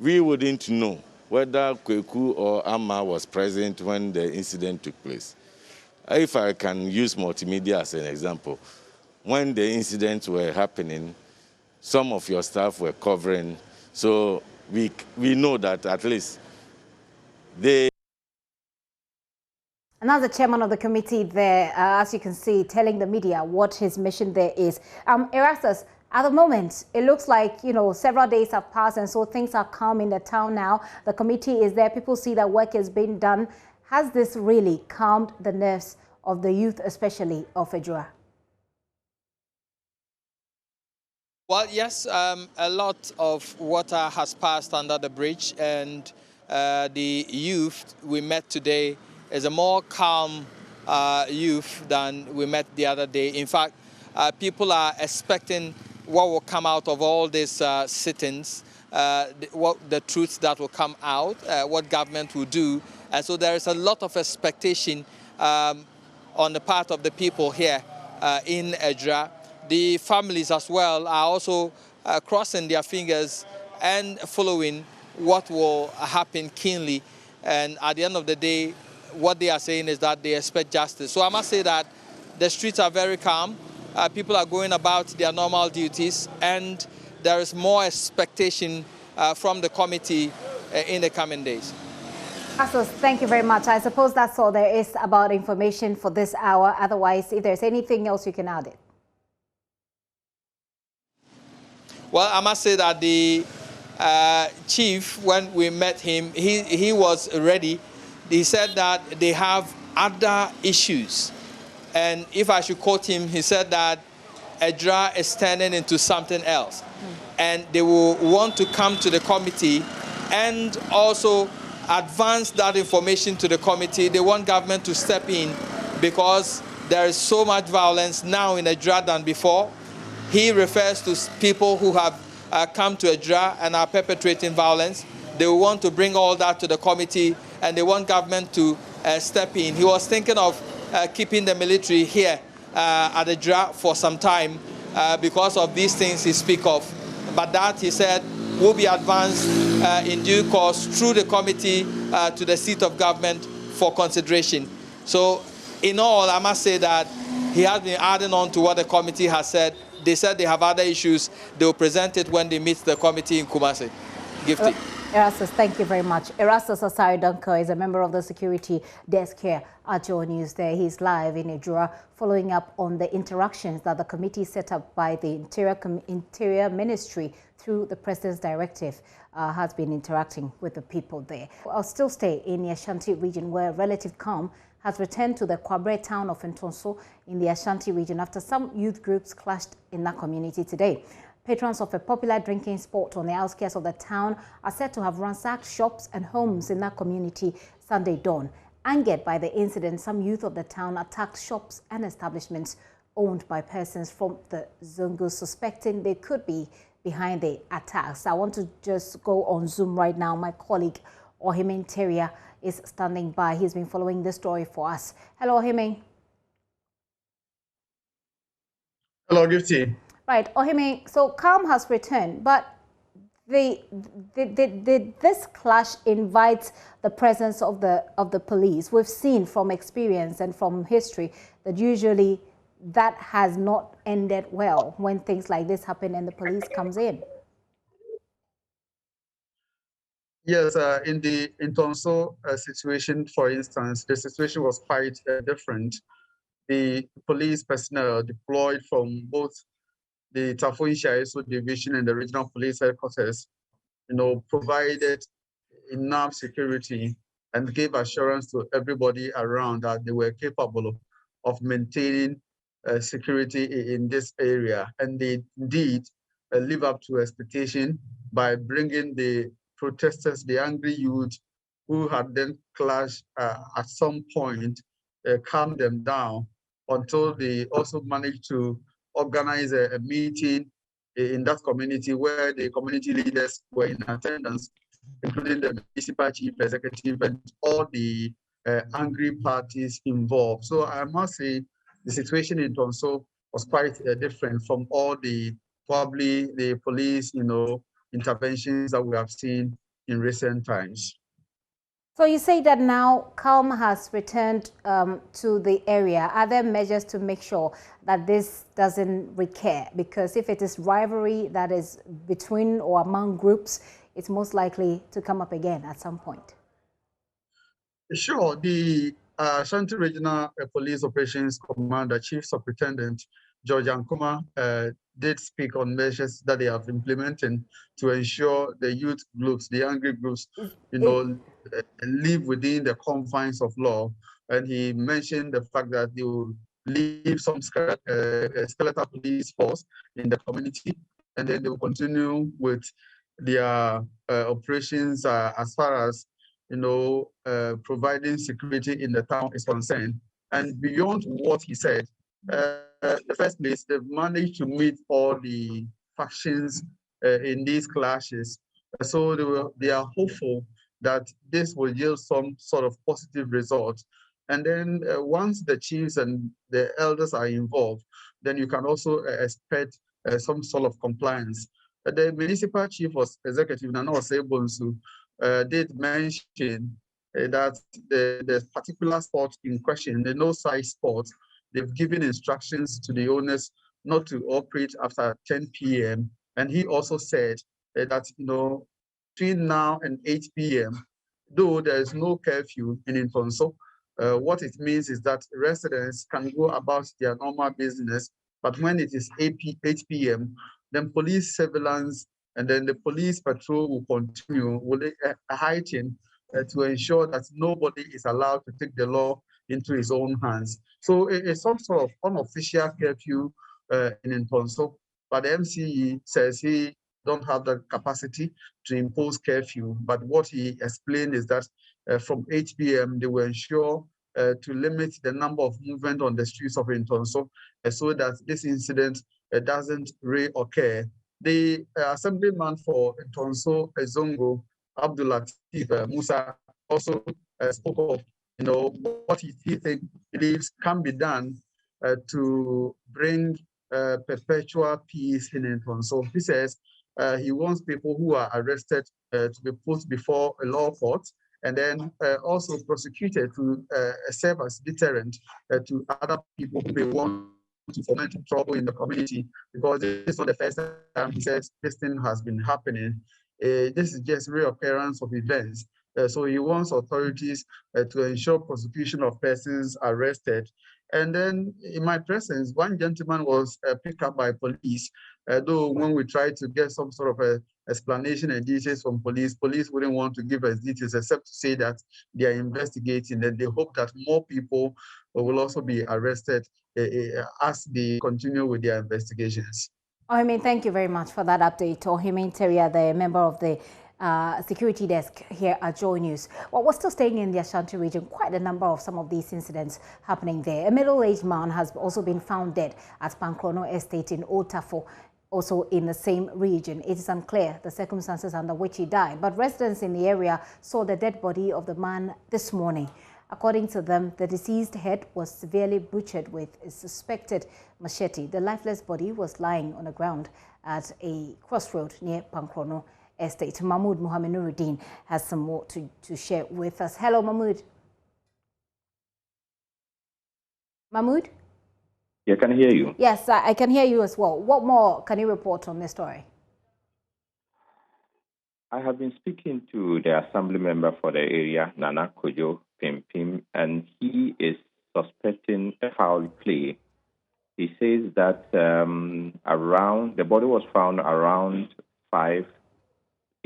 we wouldn't know whether Kweku or Amma was present when the incident took place. If I can use multimedia as an example, when the incidents were happening, some of your staff were covering, so we know that at least they... Another chairman of the committee there, as you can see, telling the media what his mission there is. Erastus, at the moment, it looks like, you know, several days have passed and so things are calm in the town now. The committee is there. People see that work is being done. Has this really calmed the nerves of the youth, especially of Ejura? Well, yes, a lot of water has passed under the bridge, and the youth we met today is a more calm youth than we met the other day. In fact, people are expecting what will come out of all these sit-ins, the truth that will come out, what government will do. And so there is a lot of expectation on the part of the people here in Ejura. The families as well are also crossing their fingers and following what will happen keenly. And at the end of the day, what they are saying is that they expect justice. So I must say that the streets are very calm. People are going about their normal duties, and there is more expectation from the committee in the coming days. Asos, thank you very much. I suppose that's all there is about information for this hour. Otherwise, if there's anything else, you can add it. Well, I must say that the chief, when we met him, he was ready. He said that they have other issues. And if I should quote him, he said that Ejura is turning into something else. And they will want to come to the committee and also advance that information to the committee. They want government to step in because there is so much violence now in Ejura than before. He refers to people who have come to Ejura and are perpetrating violence. They will want to bring all that to the committee, and they want government to step in. He was thinking of keeping the military here at Ejura for some time because of these things he speaks of. But that, he said, will be advanced in due course through the committee to the seat of government for consideration. So in all, I must say that he has been adding on to what the committee has said. They said they have other issues. They will present it when they meet the committee in Kumasi. Gifty. Erastus, thank you very much. Erastus Asari Dunker is a member of the security desk here at JoyNews there. He's live in Ejura, following up on the interactions that the committee set up by the Interior Ministry through the President's directive has been interacting with the people there. I'll still stay in the Ashanti region, where relative calm has returned to the Kwabre town of Ntonso in the Ashanti region after some youth groups clashed in that community today. Patrons of a popular drinking spot on the outskirts of the town are said to have ransacked shops and homes in that community Sunday dawn. Angered by the incident, some youth of the town attacked shops and establishments owned by persons from the Zongo, suspecting they could be behind the attacks. I want to just go on Zoom right now. My colleague Ohime Teria is standing by. He's been following this story for us. Hello, Ohime. Hello, Gifty. Right, Ohime, so calm has returned, but this clash invites the presence of the police. We've seen from experience and from history that usually that has not ended well when things like this happen and the police comes in. Yes, in the Ntonso situation, for instance, the situation was quite different. The police personnel deployed from both the Tafoin-Shaiso division and the regional police headquarters, provided enough security and gave assurance to everybody around that they were capable of maintaining security in this area. And they indeed live up to expectation by bringing the protesters, the angry youth who had then clashed at some point, calm them down until they also managed to organize a meeting in that community where the community leaders were in attendance, including the municipal chief executive and all the angry parties involved. So I must say the situation in Tonso was quite different from all the probably the police, interventions that we have seen in recent times. So you say that now calm has returned to the area. Are there measures to make sure that this doesn't recur? Because if it is rivalry that is between or among groups, it's most likely to come up again at some point. Sure. The Ashanti Regional Police Operations Commander, Chief Superintendent George Ankuma, did speak on measures that they have implemented to ensure the youth groups, the angry groups, live within the confines of law. And he mentioned the fact that they will leave some skeletal police force in the community, and then they will continue with their operations as far as providing security in the town is concerned. And beyond what he said, the first place, they've managed to meet all the factions in these clashes. So they are hopeful that this will yield some sort of positive result. And then once the chiefs and the elders are involved, then you can also expect some sort of compliance. The municipal chief executive, Nana Osebonsu, did mention that the particular spot in question, the no-size spot, they've given instructions to the owners not to operate after 10 p.m. And he also said that, between now and 8 p.m., though there is no curfew in Infonso, what it means is that residents can go about their normal business, but when it is 8 p.m., then police surveillance and then the police patrol will continue, will heighten to ensure that nobody is allowed to take the law into his own hands. So it's some sort of unofficial curfew in Ntonso, but the MCE says he don't have the capacity to impose curfew. But what he explained is that from 8 p.m. they will ensure to limit the number of movement on the streets of Ntonso so that this incident doesn't reoccur. The assemblyman for Ntonso Ezongo, Abdulatif Musa, also spoke of what he believes can be done to bring perpetual peace in Ntonso. He says he wants people who are arrested to be put before a law court and then also prosecuted to serve as deterrent to other people who may want to foment trouble in the community, because this is not the first time he says this thing has been happening. This is just reoccurrence of events. So he wants authorities to ensure prosecution of persons arrested. And then in my presence, one gentleman was picked up by police, though when we tried to get some sort of explanation and details from police wouldn't want to give us details except to say that they are investigating and they hope that more people will also be arrested as they continue with their investigations. Ohime, thank you very much for that update. Ohime Teria, the member of the security desk here at JoyNews. Well, we're still staying in the Ashanti region. Quite a number of some of these incidents happening there. A middle-aged man has also been found dead at Pankrono Estate in Otafo, also in the same region. It is unclear the circumstances under which he died, but residents in the area saw the dead body of the man this morning. According to them, the deceased head was severely butchered with a suspected machete. The lifeless body was lying on the ground at a crossroad near Pankrono Estate. Mahmoud Muhammad Nuruddin has some more to share with us. Hello, Mahmoud. Mahmoud? Yeah, can I hear you? Yes, I can hear you as well. What more can you report on this story? I have been speaking to the assembly member for the area, Nana Kojo Pimpim, and he is suspecting a foul play. He says that the body was found around 5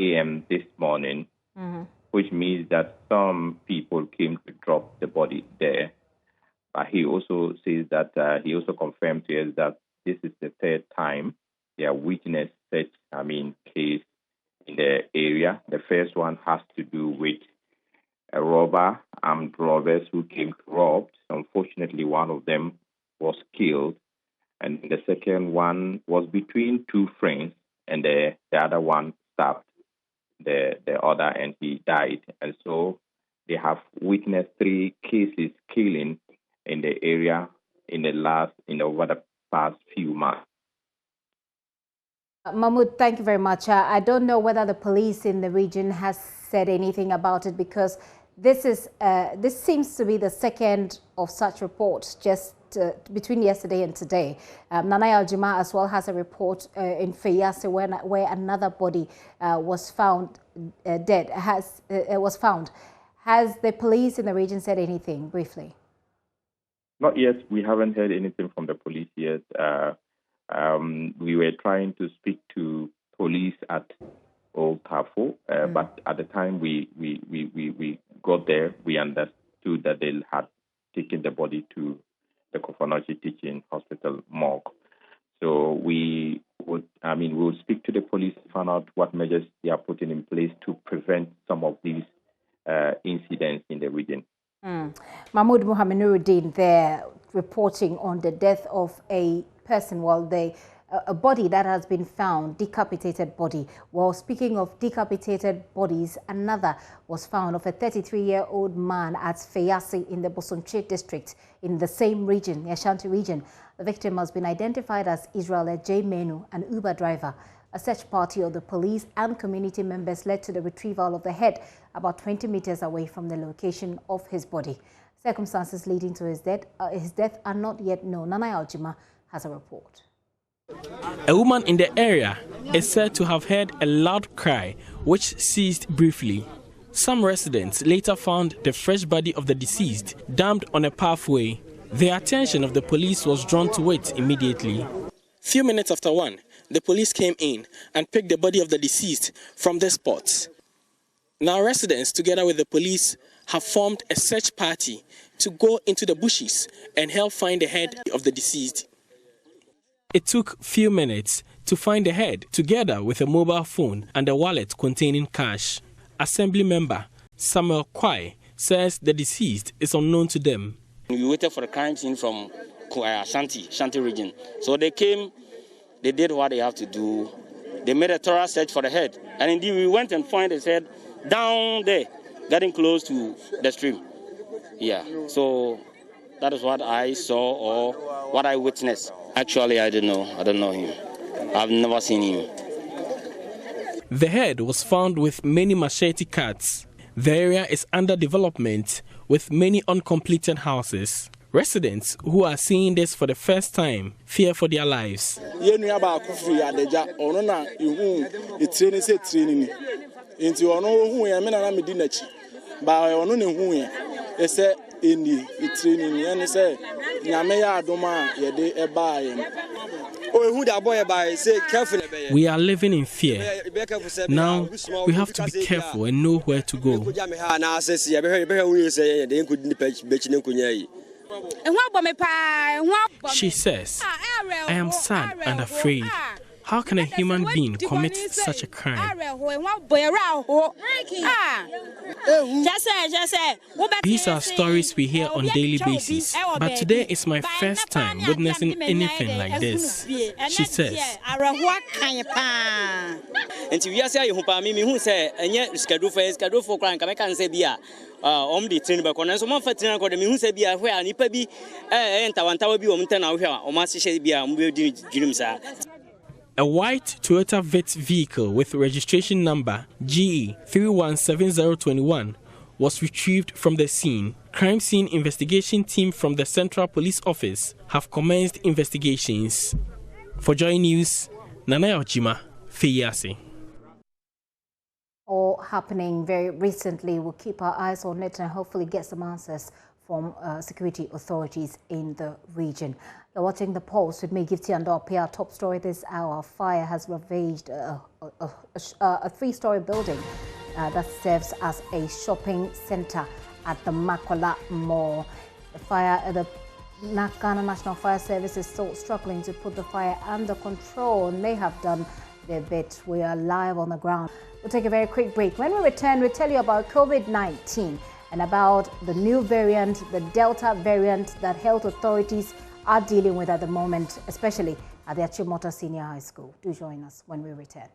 a.m. this morning, which means that some people came to drop the body there. But he also says that he also confirmed to us that this is the third time they have witnessed such, case in the area. The first one has to do with armed robbers who came to rob. Unfortunately, one of them was killed. And the second one was between two friends, and the other one stabbed the other, and he died. And so they have witnessed 3 cases killing in the area over the past few months. Mahmoud, thank you very much. I don't know whether the police in the region has said anything about it, because this seems to be the second of such reports just between yesterday and today. Nana Ejura as well has a report in Feyase where another body was found dead. Was found. Has the police in the region said anything briefly? Not yet. We haven't heard anything from the police yet. We were trying to speak to police at Old Tafo, but at the time we got there, we understood that they had taken the body to the Kofonochi Teaching Hospital morgue. So we'll speak to the police to find out what measures they are putting in place to prevent some of these incidents in the region. Mahmoud Muhammad Nuruddin there reporting on the death of a person, a body that has been found, decapitated body. Well, speaking of decapitated bodies, another was found of a 33-year-old man at Feyase in the Bosome district in the same region, the Ashanti region. The victim has been identified as Israel J. Menu, an Uber driver. A search party of the police and community members led to the retrieval of the head about 20 meters away from the location of his body. Circumstances leading to his death are not yet known. Nana Ejura has a report. A woman in the area is said to have heard a loud cry, which ceased briefly. Some residents later found the fresh body of the deceased dumped on a pathway. The attention of the police was drawn to it immediately. Few minutes after 1, the police came in and picked the body of the deceased from the spot. Now residents, together with the police, have formed a search party to go into the bushes and help find the head of the deceased. It took few minutes to find the head, together with a mobile phone and a wallet containing cash. Assembly member Samuel Kwai says the deceased is unknown to them. We waited for the crime scene from Ashanti region. So they came, they did what they have to do. They made a thorough search for the head. And indeed, we went and found his head down there, getting close to the stream. Yeah, so that is what I saw or what I witnessed. Actually, I don't know. I don't know him. I've never seen him. The head was found with many machete cuts. The area is under development with many uncompleted houses. Residents who are seeing this for the first time fear for their lives. We are living in fear. Now we have to be careful and know where to go. She says, I am sad and afraid. How can a human being commit such a crime? These are stories we hear on a daily basis, but today is my first time witnessing anything like this. She says. A white Toyota Vitz vehicle with registration number GE 317021 was retrieved from the scene. Crime scene investigation team from the Central Police Office have commenced investigations. For JoyNews, Nana Ejura, Feyase. All happening very recently. We'll keep our eyes on it and hopefully get some answers from security authorities in the region. You're watching The Pulse with me, Gifty and our top story this hour. Fire has ravaged a 3-story building that serves as a shopping center at the Makola Mall. The Ghana National Fire Service is still struggling to put the fire under control, and they have done their bit. We are live on the ground. We'll take a very quick break. When we return, we'll tell you about COVID-19 and about the new variant, the Delta variant that health authorities are dealing with at the moment, especially at the Achimota Senior High School. Do join us when we return.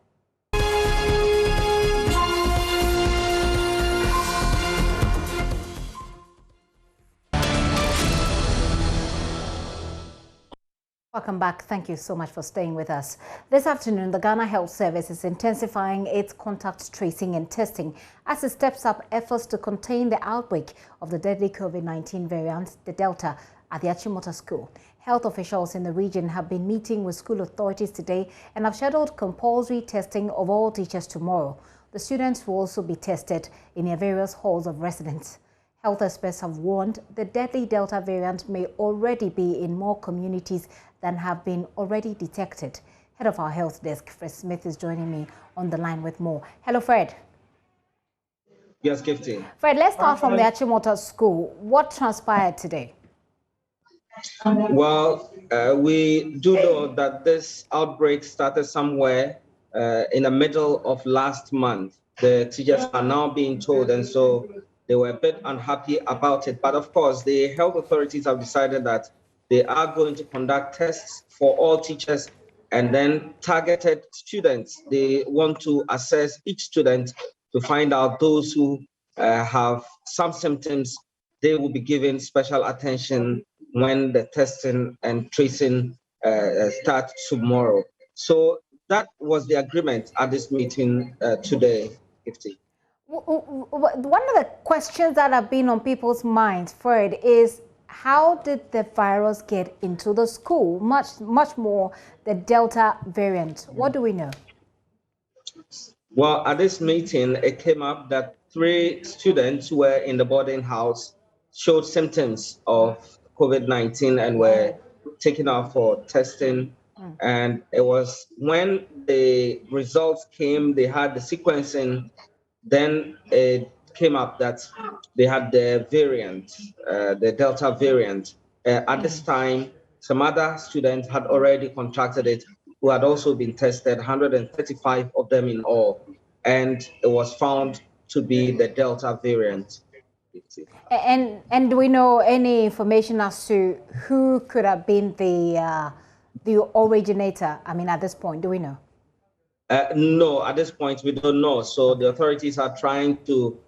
Welcome back. Thank you so much for staying with us. This afternoon, the Ghana Health Service is intensifying its contact tracing and testing as it steps up efforts to contain the outbreak of the deadly COVID-19 variant, the Delta, at the Achimota School. Health officials in the region have been meeting with school authorities today and have scheduled compulsory testing of all teachers tomorrow. The students will also be tested in their various halls of residence. Health experts have warned the deadly Delta variant may already be in more communities than have been already detected. Head of our health desk, Fred Smith, is joining me on the line with more. Hello, Fred. Yes, Gifty. Fred, let's start from the Achimota School. What transpired today? Well, we do know that this outbreak started somewhere in the middle of last month. The teachers are now being told, and so they were a bit unhappy about it. But of course, the health authorities have decided that they are going to conduct tests for all teachers and then targeted students. They want to assess each student to find out those who have some symptoms. They will be given special attention when the testing and tracing start tomorrow. So that was the agreement at this meeting today, Gifty. One of the questions that have been on people's minds, Fred, is how did the virus get into the school? Much more the Delta variant. What do we know? Well, at this meeting, it came up that 3 students who were in the boarding house showed symptoms of COVID-19 and were taken out for testing. And it was when the results came, they had the sequencing. Then it came up that they had the variant, the Delta variant. At this time, some other students had already contracted it, who had also been tested, 135 of them in all. And it was found to be the Delta variant. And do we know any information as to who could have been the originator? I mean, at this point, do we know? No, at this point, we don't know. So the authorities are trying to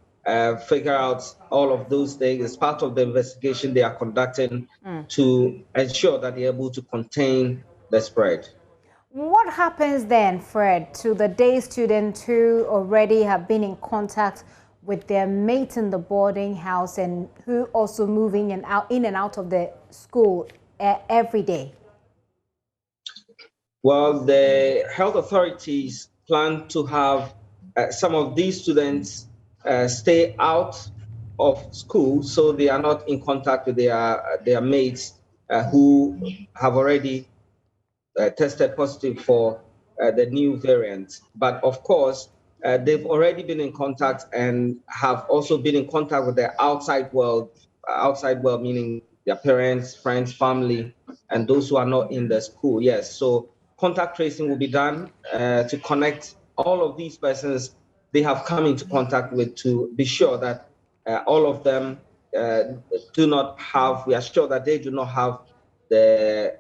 figure out all of those things. As part of the investigation they are conducting to ensure that they're able to contain the spread. What happens then, Fred, to the day students who already have been in contact with their mates in the boarding house and who also move in and out of the school every day? Well, the health authorities plan to have some of these students stay out of school so they are not in contact with their mates who have already tested positive for the new variant. But of course, they've already been in contact and have also been in contact with the outside world meaning their parents, friends, family, and those who are not in the school. Yes, so contact tracing will be done to connect all of these persons they have come into contact with to be sure that all of them we are sure that they do not have the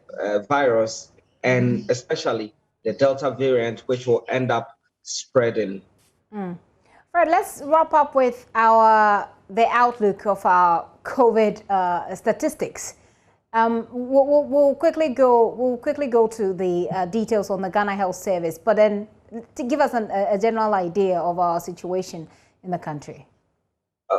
virus, and especially the Delta variant, which will end up spreading. Fred, let's wrap up with the outlook of our COVID statistics. We'll quickly go to the details on the Ghana Health Service, but then to give us a general idea of our situation in the country.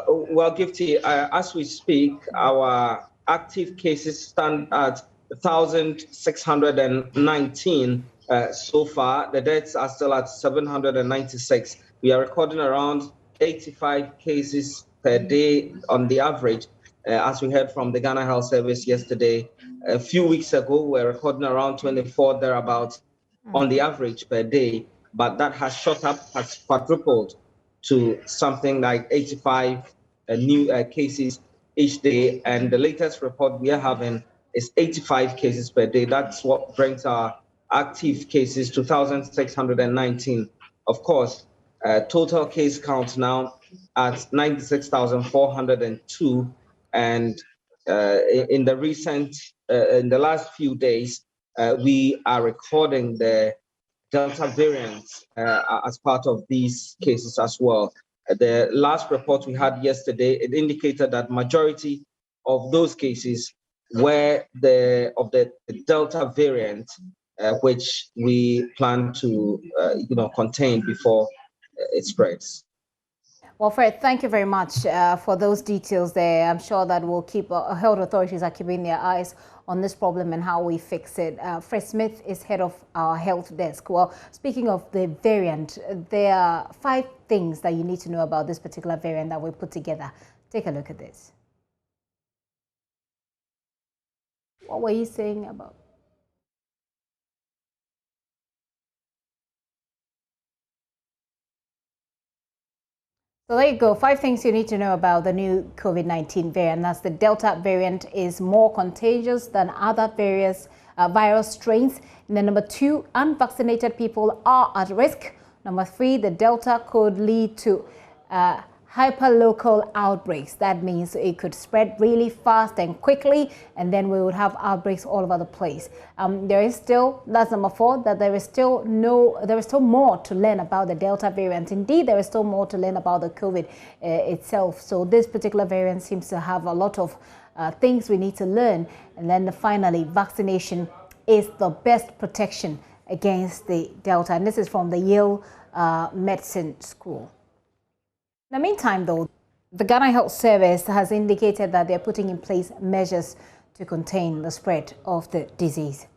Well, Gifty, as we speak, our active cases stand at 1,619 so far. The deaths are still at 796. We are recording around 85 cases per day on the average. As we heard from the Ghana Health Service yesterday, a few weeks ago, we were recording around 24 thereabouts on the average per day, but that has shot up, has quadrupled to something like 85 new cases each day. And the latest report we are having is 85 cases per day. That's what brings our active cases to 1,619. Of course, total case count now at 96,402. And in the last few days, we are recording the Delta variant as part of these cases as well. The last report we had yesterday, it indicated that majority of those cases where the Delta variant, which we plan to contain before it spreads. Well, Fred, thank you very much for those details there. I'm sure that we'll keep health authorities are keeping their eyes on this problem and how we fix it. Fred Smith is head of our health desk. Well, speaking of the variant, there are 5 things that you need to know about this particular variant that we put together. Take a look at this. What were you saying about? So there you go, 5 things you need to know about the new COVID-19 variant. That's the Delta variant is more contagious than other various virus strains. And then number 2, unvaccinated people are at risk. Number 3, the Delta could lead to hyperlocal outbreaks. That means it could spread really fast and quickly, and then we would have outbreaks all over the place. There is still, that's number 4, that there is still more to learn about the Delta variant. Indeed, there is still more to learn about the COVID itself. So this particular variant seems to have a lot of things we need to learn. And then finally, vaccination is the best protection against the Delta. And this is from the Yale Medicine School. In the meantime, though, the Ghana Health Service has indicated that they're putting in place measures to contain the spread of the disease.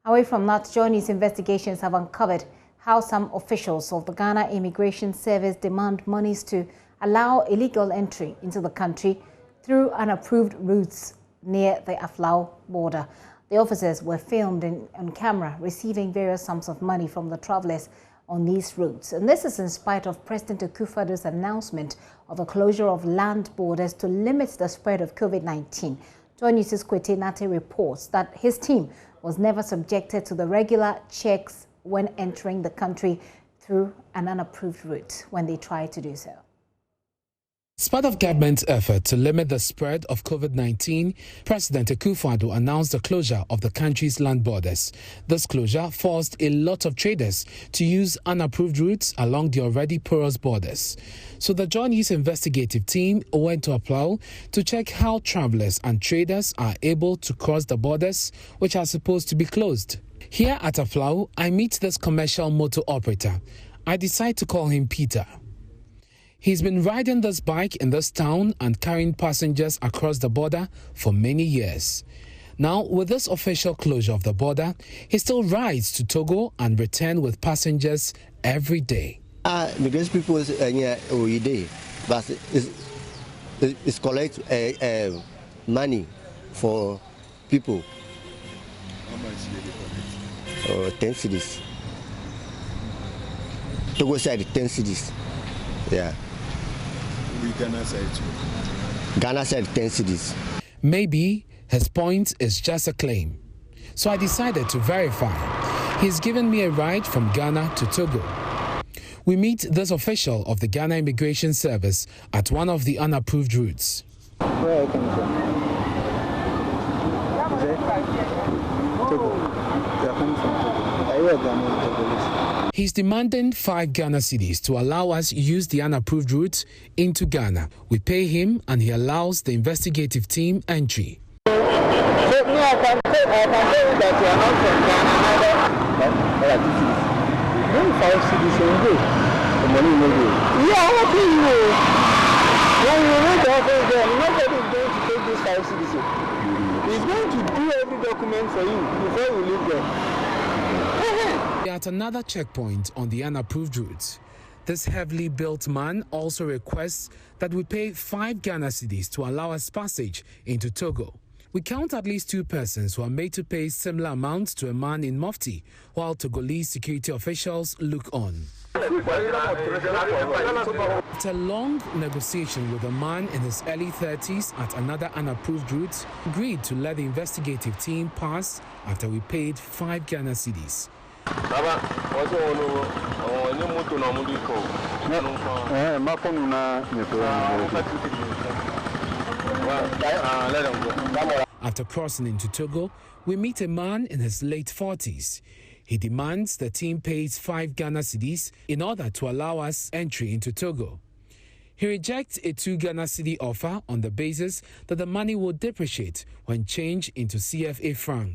Away from that, JoyNews investigations have uncovered how some officials of the Ghana Immigration Service demand monies to allow illegal entry into the country through unapproved routes near the Aflao border. The officers were filmed on camera receiving various sums of money from the travelers on these routes. And this is in spite of President Akufo-Addo's announcement of a closure of land borders to limit the spread of COVID-19. JoyNews' Kwete Nate reports that his team was never subjected to the regular checks when entering the country through an unapproved route when they tried to do so. As part of government's effort to limit the spread of COVID-19, President Akufo-Addo announced the closure of the country's land borders. This closure forced a lot of traders to use unapproved routes along the already porous borders. So the JoyNews investigative team went to Aflao to check how travelers and traders are able to cross the borders, which are supposed to be closed. Here at Aflao, I meet this commercial motor operator. I decide to call him Peter. He's been riding this bike in this town and carrying passengers across the border for many years. Now, with this official closure of the border, he still rides to Togo and returns with passengers every day. Because people every day, but it's collect money for people. How much do you collect? 10 cedis. Togo side 10 cedis. Yeah. Ghana side too. Ghana side 10 cedis. Maybe his point is just a claim. So I decided to verify. He's given me a ride from Ghana to Togo. We meet this official of the Ghana Immigration Service at one of the unapproved routes. Where are you coming from? Togo. You are coming from Togo. Are you a Ghanaian Togolese? He's demanding 5 Ghana cedis to allow us use the unapproved route into Ghana. We pay him and he allows the investigative team entry. So me, I can tell you that you are not from Ghana. Maybe 5 cedis will go. The money will go. Yeah, I will pay you. When you read the office there, nobody is going to take this 5 cedis. He's going to do every document for you before you leave there. At another checkpoint on the unapproved route, this heavily built man also requests that we pay 5 Ghana cedis to allow us passage into Togo. We count at least 2 persons who are made to pay similar amounts to a man in mufti, while Togolese security officials look on. After a long negotiation with a man in his early 30s at another unapproved route, agreed to let the investigative team pass after we paid 5 Ghana cedis. After crossing into Togo, we meet a man in his late 40s. He demands the team pays 5 Ghana cedis in order to allow us entry into Togo. He rejects a 2 Ghana cedi offer on the basis that the money will depreciate when changed into CFA franc.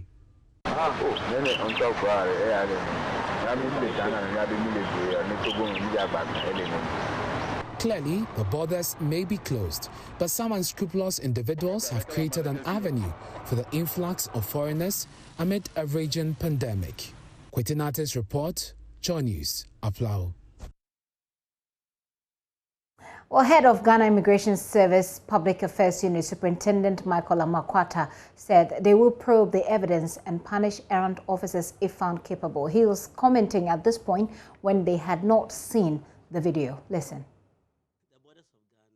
Clearly, the borders may be closed, but some unscrupulous individuals have created an avenue for the influx of foreigners amid a raging pandemic. Kwetinate's report, JoyNews, Aplau. Well, head of Ghana Immigration Service Public Affairs Unit Superintendent Makola said they will probe the evidence and punish errant officers if found capable. He was commenting at this point when they had not seen the video. Listen. The borders of Ghana,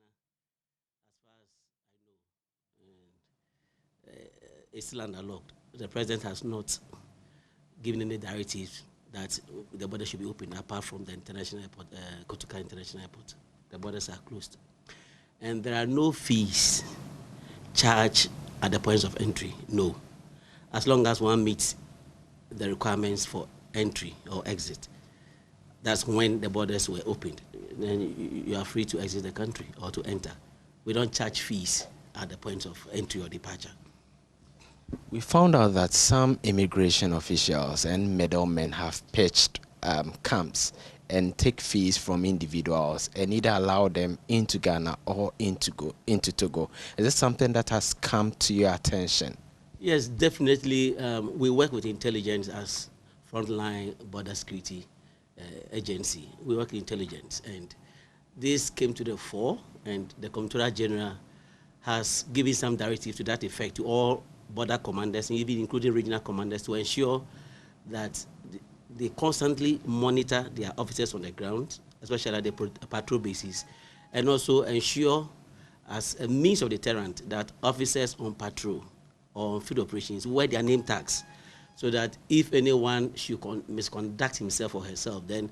as far as I know, is still underlocked. The president has not given any directives that the border should be open apart from the international airport, Kotoka International Airport. The borders are closed. And there are no fees charged at the points of entry, no. As long as one meets the requirements for entry or exit, that's when the borders were opened. Then you are free to exit the country or to enter. We don't charge fees at the points of entry or departure. We found out that some immigration officials and middlemen have pitched camps and take fees from individuals and either allow them into Ghana or into Togo. Is this something that has come to your attention? Yes, definitely. We work with intelligence as frontline border security agency. We work with intelligence, and this came to the fore, and the Comptroller General has given some directive to that effect to all border commanders, even including regional commanders, to ensure that they constantly monitor their officers on the ground, especially at the patrol bases, and also ensure as a means of deterrent that officers on patrol or on field operations wear their name tags, so that if anyone should misconduct himself or herself, then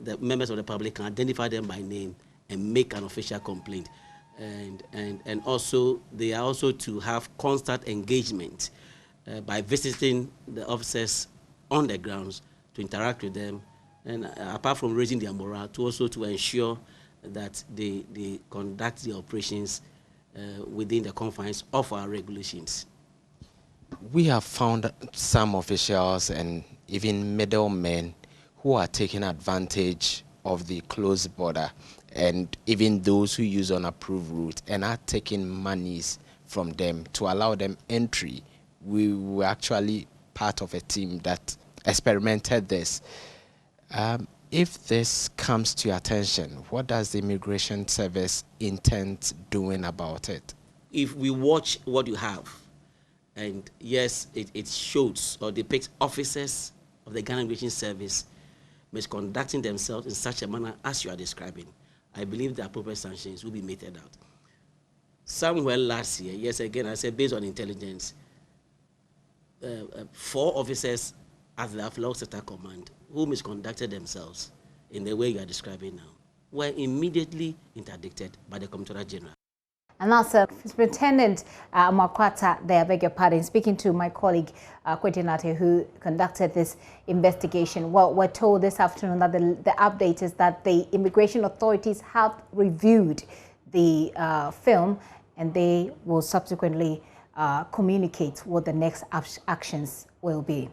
the members of the public can identify them by name and make an official complaint. And also, they are also to have constant engagement by visiting the officers on the grounds, to interact with them, and apart from raising their morale, to also to ensure that they conduct the operations within the confines of our regulations. We have found some officials and even middlemen who are taking advantage of the closed border, and even those who use unapproved routes and are taking monies from them to allow them entry. We were actually part of a team that experimented this. If this comes to your attention, what does the Immigration Service intend doing about it? If we watch what you have, and yes, it shows or depicts officers of the Ghana Immigration Service misconducting themselves in such a manner as you are describing, I believe the appropriate sanctions will be meted out. Somewhere last year, yes, again, I said based on intelligence, 4 officers at the Aflaw Sector Command who misconducted themselves in the way you are describing now were immediately interdicted by the Comptroller General. And that's Superintendent Makwata there, I beg your pardon, speaking to my colleague Kwetinaate, who conducted this investigation. Well, we're told this afternoon that the update is that the immigration authorities have reviewed the film, and they will subsequently communicate what the next actions will be.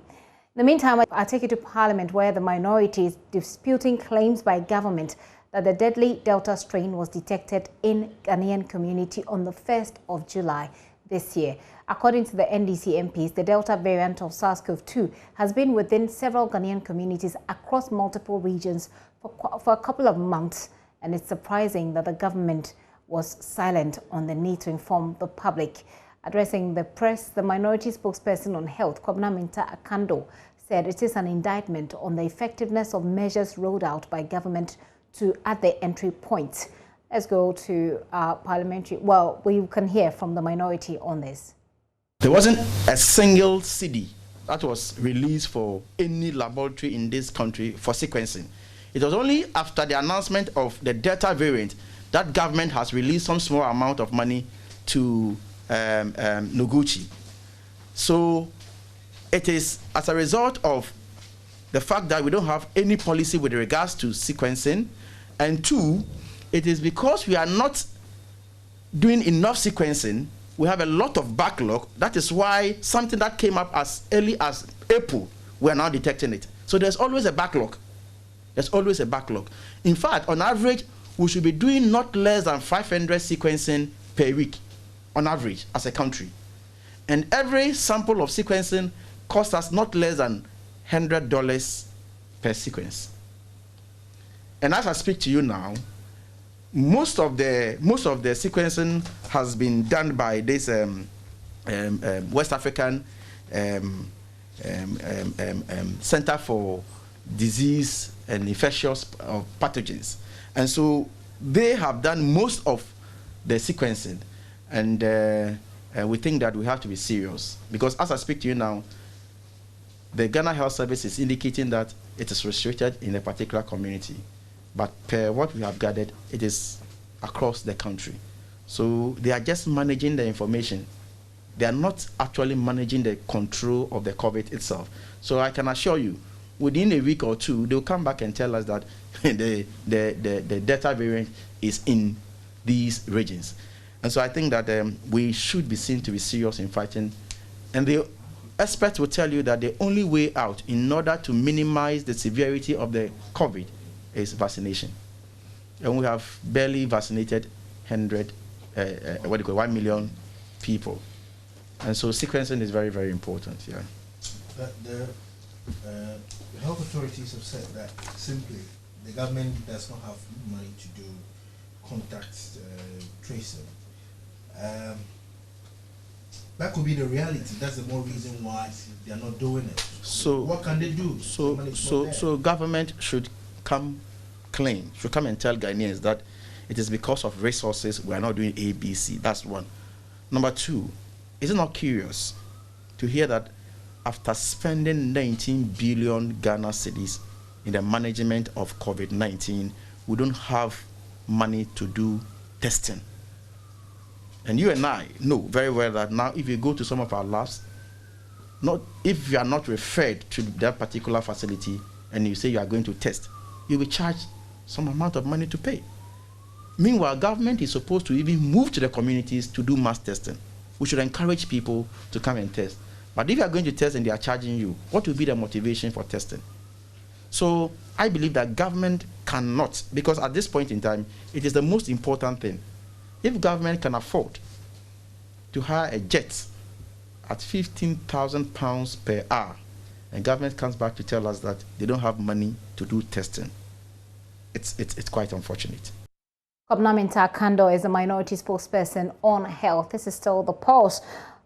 In the meantime, I take you to Parliament, where the minority is disputing claims by government that the deadly Delta strain was detected in Ghanaian community on the 1st of July this year. According to the NDC MPs, the Delta variant of SARS-CoV-2 has been within several Ghanaian communities across multiple regions for a couple of months, and it's surprising that the government was silent on the need to inform the public. Addressing the press, the minority spokesperson on health, Kwabena Minta Akando, said it is an indictment on the effectiveness of measures rolled out by government at the entry point. Let's go to parliamentary. Well, we can hear from the minority on this. There wasn't a single CD that was released for any laboratory in this country for sequencing. It was only after the announcement of the Delta variant that government has released some small amount of money to Noguchi. So it is as a result of the fact that we don't have any policy with regards to sequencing, and 2, It is because we are not doing enough sequencing. We have a lot of backlog. That is why something that came up as early as April, we are now detecting it. So there's always a backlog. There's always a backlog. In fact, on average, we should be doing not less than 500 sequencing per week, on average, as a country. And every sample of sequencing costs us not less than $100 per sequence. And as I speak to you now, most of the sequencing has been done by this West African Center for Disease and Infectious Pathogens, and so they have done most of the sequencing, and we think that we have to be serious, because as I speak to you now, the Ghana Health Service is indicating that it is restricted in a particular community. But per what we have gathered, it is across the country. So they are just managing the information. They are not actually managing the control of the COVID itself. So I can assure you, within a week or two, they'll come back and tell us that the Delta variant is in these regions. And so I think that we should be seen to be serious in fighting. And the experts will tell you that the only way out in order to minimize the severity of the COVID is vaccination, and we have barely vaccinated 1 million people, and so sequencing is very, very important. Yeah. The health authorities have said that simply the government does not have money to do contact tracing. That could be the reality. That's the more reason why they are not doing it. So what can they do? So government should come clean, should come and tell Ghanaians that it is because of resources we are not doing ABC. That's one. Number two, is it not curious to hear that after spending 19 billion Ghana cedis in the management of COVID-19, we don't have money to do testing? And you and I know very well that now if you go to some of our labs, if you are not referred to that particular facility and you say you are going to test, you'll be charged some amount of money to pay. Meanwhile, government is supposed to even move to the communities to do mass testing. We should encourage people to come and test. But if you are going to test and they are charging you, what will be the motivation for testing? So I believe that government cannot, because at this point in time, it is the most important thing. If government can afford to hire a jet at £15,000 per hour, and government comes back to tell us that they don't have money to do testing, it's quite unfortunate. Kobnaminta Kando is a minority spokesperson on health. This is still The Pulse.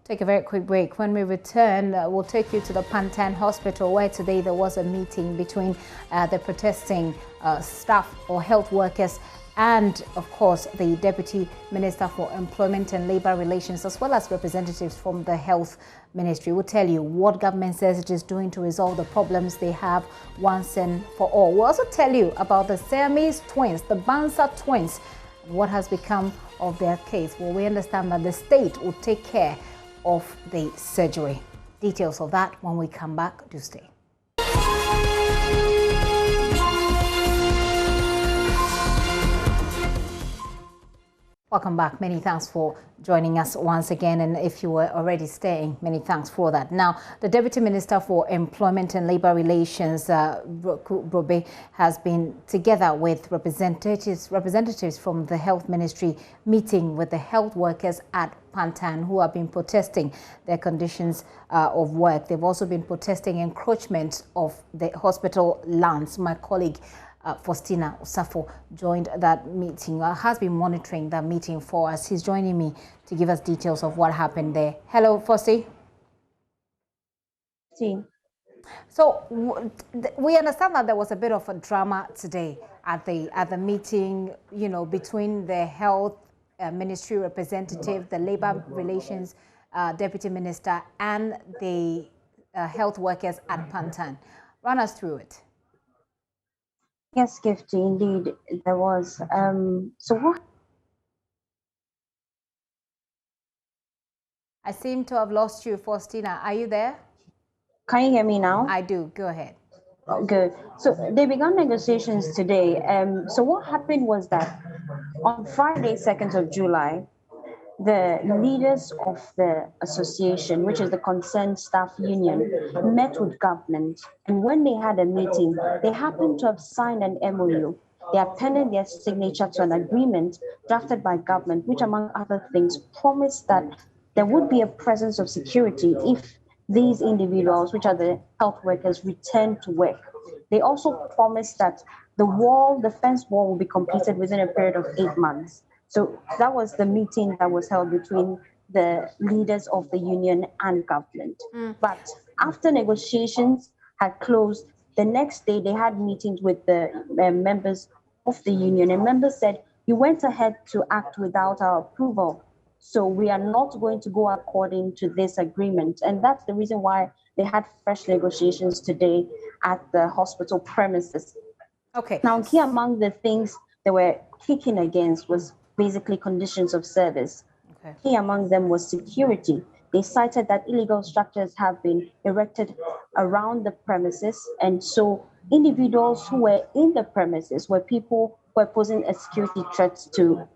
Take a very quick break. When we return, we'll take you to the Pantan hospital, where today there was a meeting between the protesting staff or health workers and, of course, the Deputy Minister for Employment and Labour Relations, as well as representatives from the Health Ministry. We'll tell you what government says it is doing to resolve the problems they have once and for all. We'll also tell you about the Siamese twins, the Bansa twins, what has become of their case. Well, we understand that the state will take care of the surgery. Details of that when we come back. Do stay. Welcome back. Many thanks for joining us once again. And if you were already staying, many thanks for that. Now, the Deputy Minister for Employment and Labour Relations, Brobe, has been together with representatives from the Health Ministry, meeting with the health workers at Pantan who have been protesting their conditions of work. They've also been protesting encroachment of the hospital lands. My colleague Faustina Osafo joined that meeting, has been monitoring that meeting for us. He's joining me to give us details of what happened there. Hello, Fausti. So we understand that there was a bit of a drama today at the meeting, you know, between the health ministry representative, the labor relations deputy minister, and the health workers at Pantan. Run us through it. Yes, Gifty, indeed, there was. So what? I seem to have lost you, Faustina. Are you there? Can you hear me now? I do. Go ahead. Oh, good. So they began negotiations today. So what happened was that On Friday, 2nd of July, the leaders of the association, which is the Concerned Staff Union, met with government. And when they had a meeting, they happened to have signed an MOU. They appended their signature to an agreement drafted by government, which, among other things, promised that there would be a presence of security if these individuals, which are the health workers, return to work. They also promised that the fence wall will be completed within a period of 8 months. So that was the meeting that was held between the leaders of the union and government. But after negotiations had closed, the next day they had meetings with the members of the union, and members said, "You went ahead to act without our approval, so we are not going to go according to this agreement." And that's the reason why they had fresh negotiations today at the hospital premises. Okay. Now, key among the things they were kicking against was basically conditions of service. Okay. Key among them was security. They cited that illegal structures have been erected around the premises, and so individuals who were in the premises were people who were posing a security threat to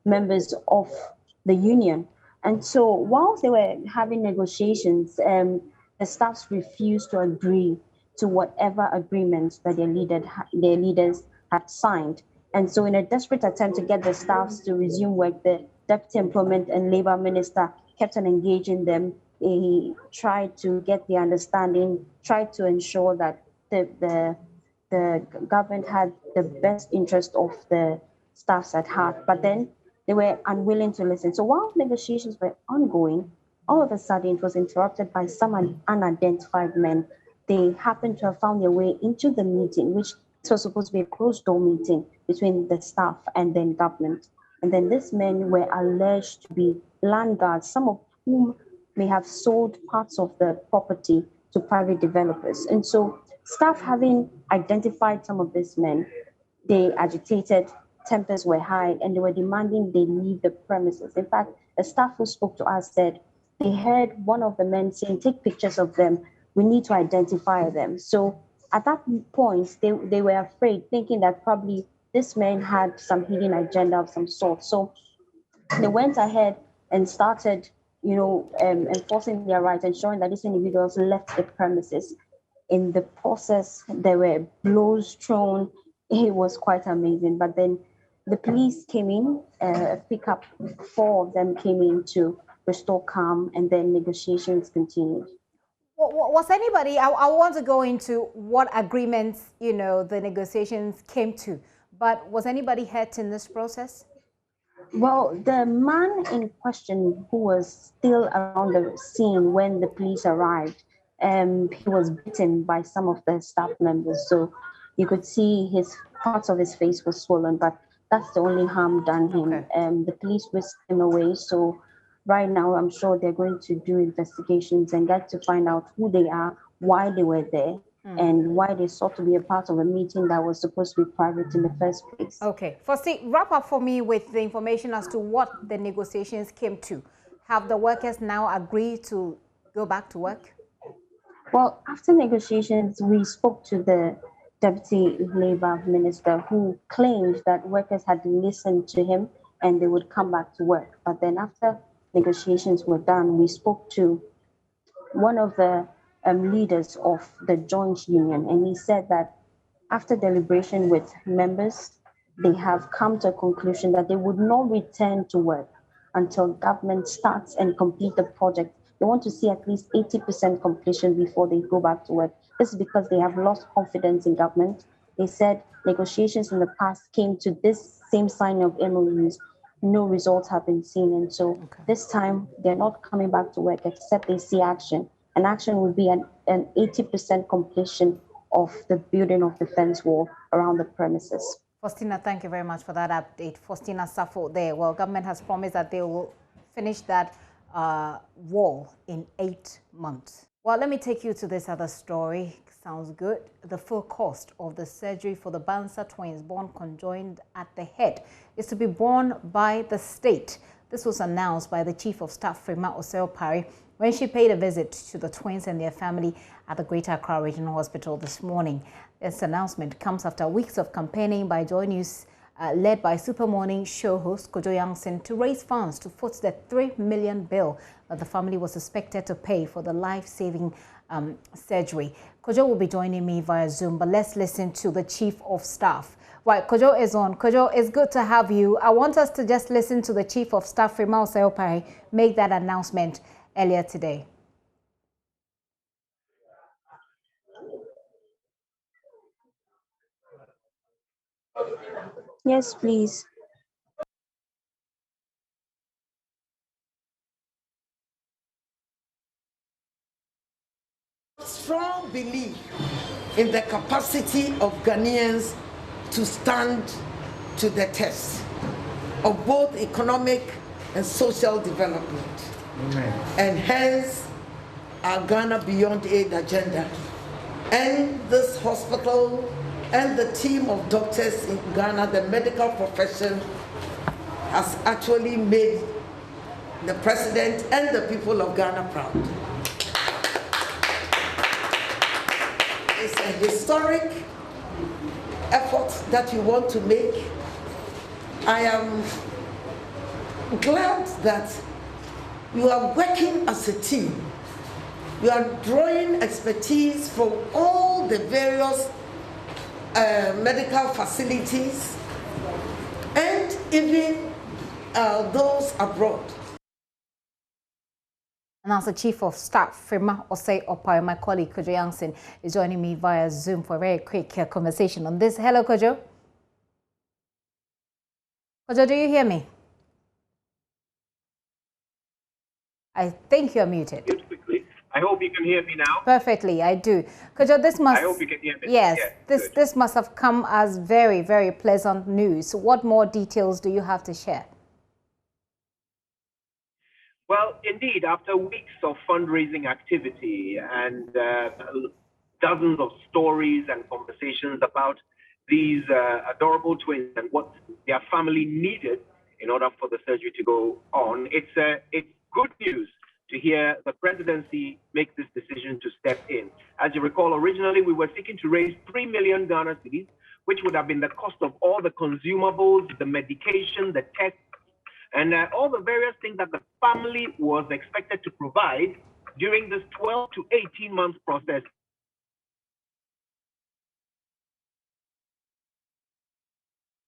members of the union. And so whilst they were having negotiations, the staffs refused to agree to whatever agreements that their leaders had signed. And so in a desperate attempt to get the staffs to resume work, the Deputy Employment and Labour Minister kept on engaging them. He tried to get the understanding, tried to ensure that the government had the best interest of the staffs at heart, but then they were unwilling to listen. So while negotiations were ongoing, all of a sudden it was interrupted by some unidentified men. They happened to have found their way into the meeting, which was supposed to be a closed-door meeting between the staff and then government. And then these men were alleged to be land guards, some of whom may have sold parts of the property to private developers. And so staff, having identified some of these men, they agitated, tempers were high, and they were demanding they leave the premises. In fact, a staff who spoke to us said they heard one of the men saying, "Take pictures of them. We need to identify them." So at that point, they were afraid, thinking that probably this man had some hidden agenda of some sort. So they went ahead and started, enforcing their rights, ensuring that these individuals left the premises. In the process, there were blows thrown. It was quite amazing. But then the police came in, pick up 4 of them came in to restore calm, and then negotiations continued. Was anybody, I want to go into what agreements, the negotiations came to, but was anybody hurt in this process? Well, the man in question who was still around the scene when the police arrived, he was bitten by some of the staff members. So you could see parts of his face was swollen, but that's the only harm done him. Okay. The police whisked him away. So right now, I'm sure they're going to do investigations and get to find out who they are, why they were there, and why they sought to be a part of a meeting that was supposed to be private in the first place. Okay. Firstly, wrap up for me with the information as to what the negotiations came to. Have the workers now agreed to go back to work? Well, after negotiations, we spoke to the Deputy Labour Minister, who claimed that workers had listened to him and they would come back to work. But then after negotiations were done, we spoke to one of the leaders of the joint union, and he said that after deliberation with members, they have come to a conclusion that they would not return to work until government starts and complete the project. They want to see at least 80% completion before they go back to work. This is because they have lost confidence in government. They said negotiations in the past came to this same signing of MOUs. No results have been seen. And so this time they're not coming back to work except they see action. And action would be an 80% completion of the building of the fence wall around the premises. Faustina, thank you very much for that update. Faustina Safo there. Well, government has promised that they will finish that wall in 8 months. Well, let me take you to this other story. Sounds good. The full cost of the surgery for the Bansa twins born conjoined at the head is to be borne by the state. This was announced by the Chief of Staff, Frema Oseo-Parry, when she paid a visit to the twins and their family at the Greater Accra Regional Hospital this morning. This announcement comes after weeks of campaigning by JoyNews led by Super Morning Show host Kojo Yangson, to raise funds to foot the $3 million bill that the family was expected to pay for the life-saving surgery. Kojo will be joining me via Zoom, but let's listen to the Chief of Staff. Right, Kojo is on. Kojo, it's good to have you. I want us to just listen to the Chief of Staff, Freho Seopai, make that announcement earlier today. Yes, please. Strong belief in the capacity of Ghanaians to stand to the test of both economic and social development. Amen. And hence our Ghana Beyond Aid agenda. And this hospital and the team of doctors in Ghana, the medical profession, has actually made the president and the people of Ghana proud. It's a historic effort that you want to make. I am glad that you are working as a team. You are drawing expertise from all the various medical facilities and even those abroad. And as the Chief of Staff, Freho Seopai, my colleague Kojo Yangson is joining me via Zoom for a very quick conversation on this. Hello, Kojo. Kojo, do you hear me? I think you're muted. Quickly. I hope you can hear me now. Perfectly, I do. Kojo, this must... I hope you can hear me. Yes, this must have come as very, very pleasant news. So what more details do you have to share? Well, indeed, after weeks of fundraising activity and dozens of stories and conversations about these adorable twins and what their family needed in order for the surgery to go on, it's good news to hear the presidency make this decision to step in. As you recall, originally we were seeking to raise 3 million Ghana cedis, which would have been the cost of all the consumables, the medication, the tests, and all the various things that the family was expected to provide during this 12 to 18 month process.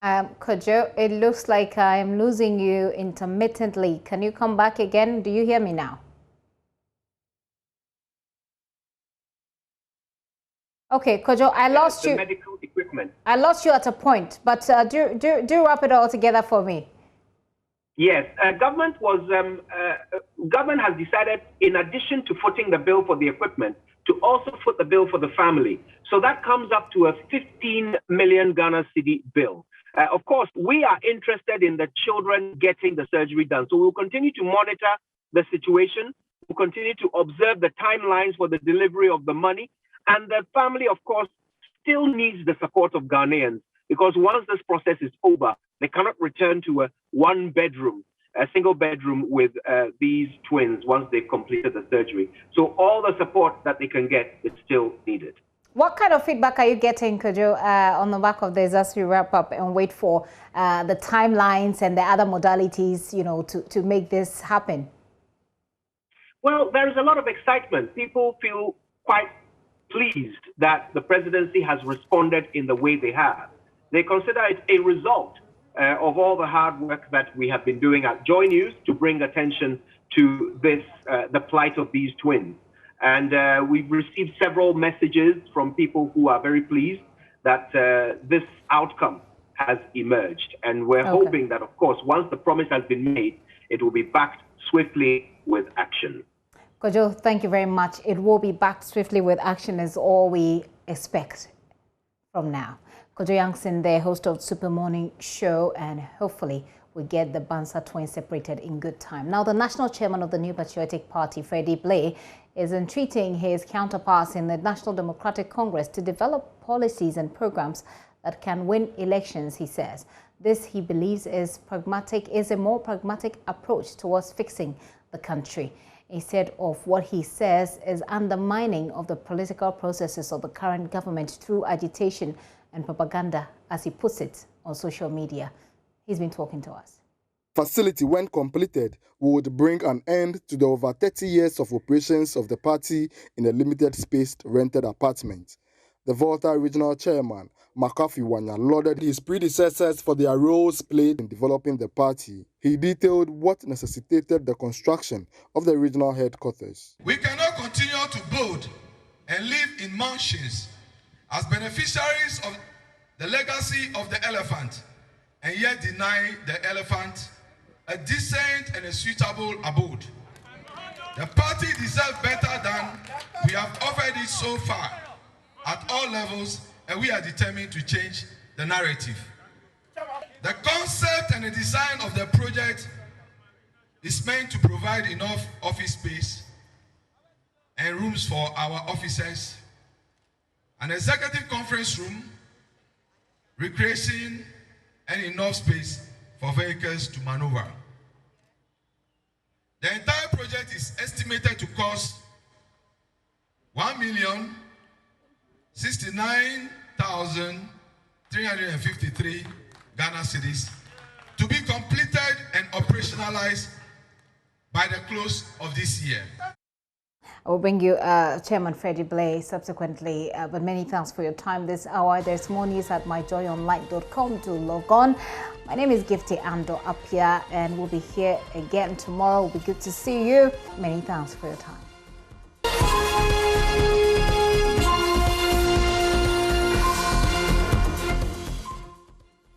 Kojo, it looks like I'm losing you intermittently. Can you come back again? Do you hear me now? Okay, Kojo, I lost you. Medical equipment. I lost you at a point, but do wrap it all together for me. Yes, government has decided, in addition to footing the bill for the equipment, to also foot the bill for the family. So that comes up to a 15 million Ghana cedi bill. Of course, we are interested in the children getting the surgery done. So we'll continue to monitor the situation. We'll continue to observe the timelines for the delivery of the money. And the family, of course, still needs the support of Ghanaians, because once this process is over, they cannot return to a single bedroom with these twins once they've completed the surgery. So all the support that they can get is still needed. What kind of feedback are you getting, Kojo, on the back of this as we wrap up and wait for the timelines and the other modalities, you know, to make this happen? Well, there is a lot of excitement. People feel quite pleased that the presidency has responded in the way they have. They consider it a result of all the hard work that we have been doing at JoyNews to bring attention to this, the plight of these twins. And we've received several messages from people who are very pleased that this outcome has emerged. And we're hoping that, of course, once the promise has been made, it will be backed swiftly with action. Kojo, thank you very much. It will be backed swiftly with action is all we expect from now. Kojo Yangson, the host of Super Morning Show, and hopefully we get the Bansa twins separated in good time. Now, the national chairman of the New Patriotic Party, Freddie Blay, is entreating his counterparts in the National Democratic Congress to develop policies and programs that can win elections, he says. This, he believes, is a more pragmatic approach towards fixing the country. He said of what he says is undermining of the political processes of the current government through agitation and propaganda, as he puts it. on social media. He's been talking to us. Facility, when completed, would bring an end to the over 30 years of operations of the party in a limited-spaced rented apartment. The Volta Regional Chairman, Makola, lauded his predecessors for their roles played in developing the party. He detailed what necessitated the construction of the regional headquarters. We cannot continue to build and live in mansions as beneficiaries of the legacy of the elephant and yet deny the elephant a decent and a suitable abode. The party deserves better than we have offered it so far at all levels, and we are determined to change the narrative. The concept and the design of the project is meant to provide enough office space and rooms for our officers, an executive conference room, recreation, and enough space for vehicles to maneuver. The entire project is estimated to cost 1,069,353 Ghana cedis to be completed and operationalized by the close of this year. I will bring you Chairman Freddie Blay subsequently, but many thanks for your time this hour. There's more news at myjoyonline.com to log on. My name is Gifty Ando Apia, and we'll be here again tomorrow. It'll be good to see you. Many thanks for your time.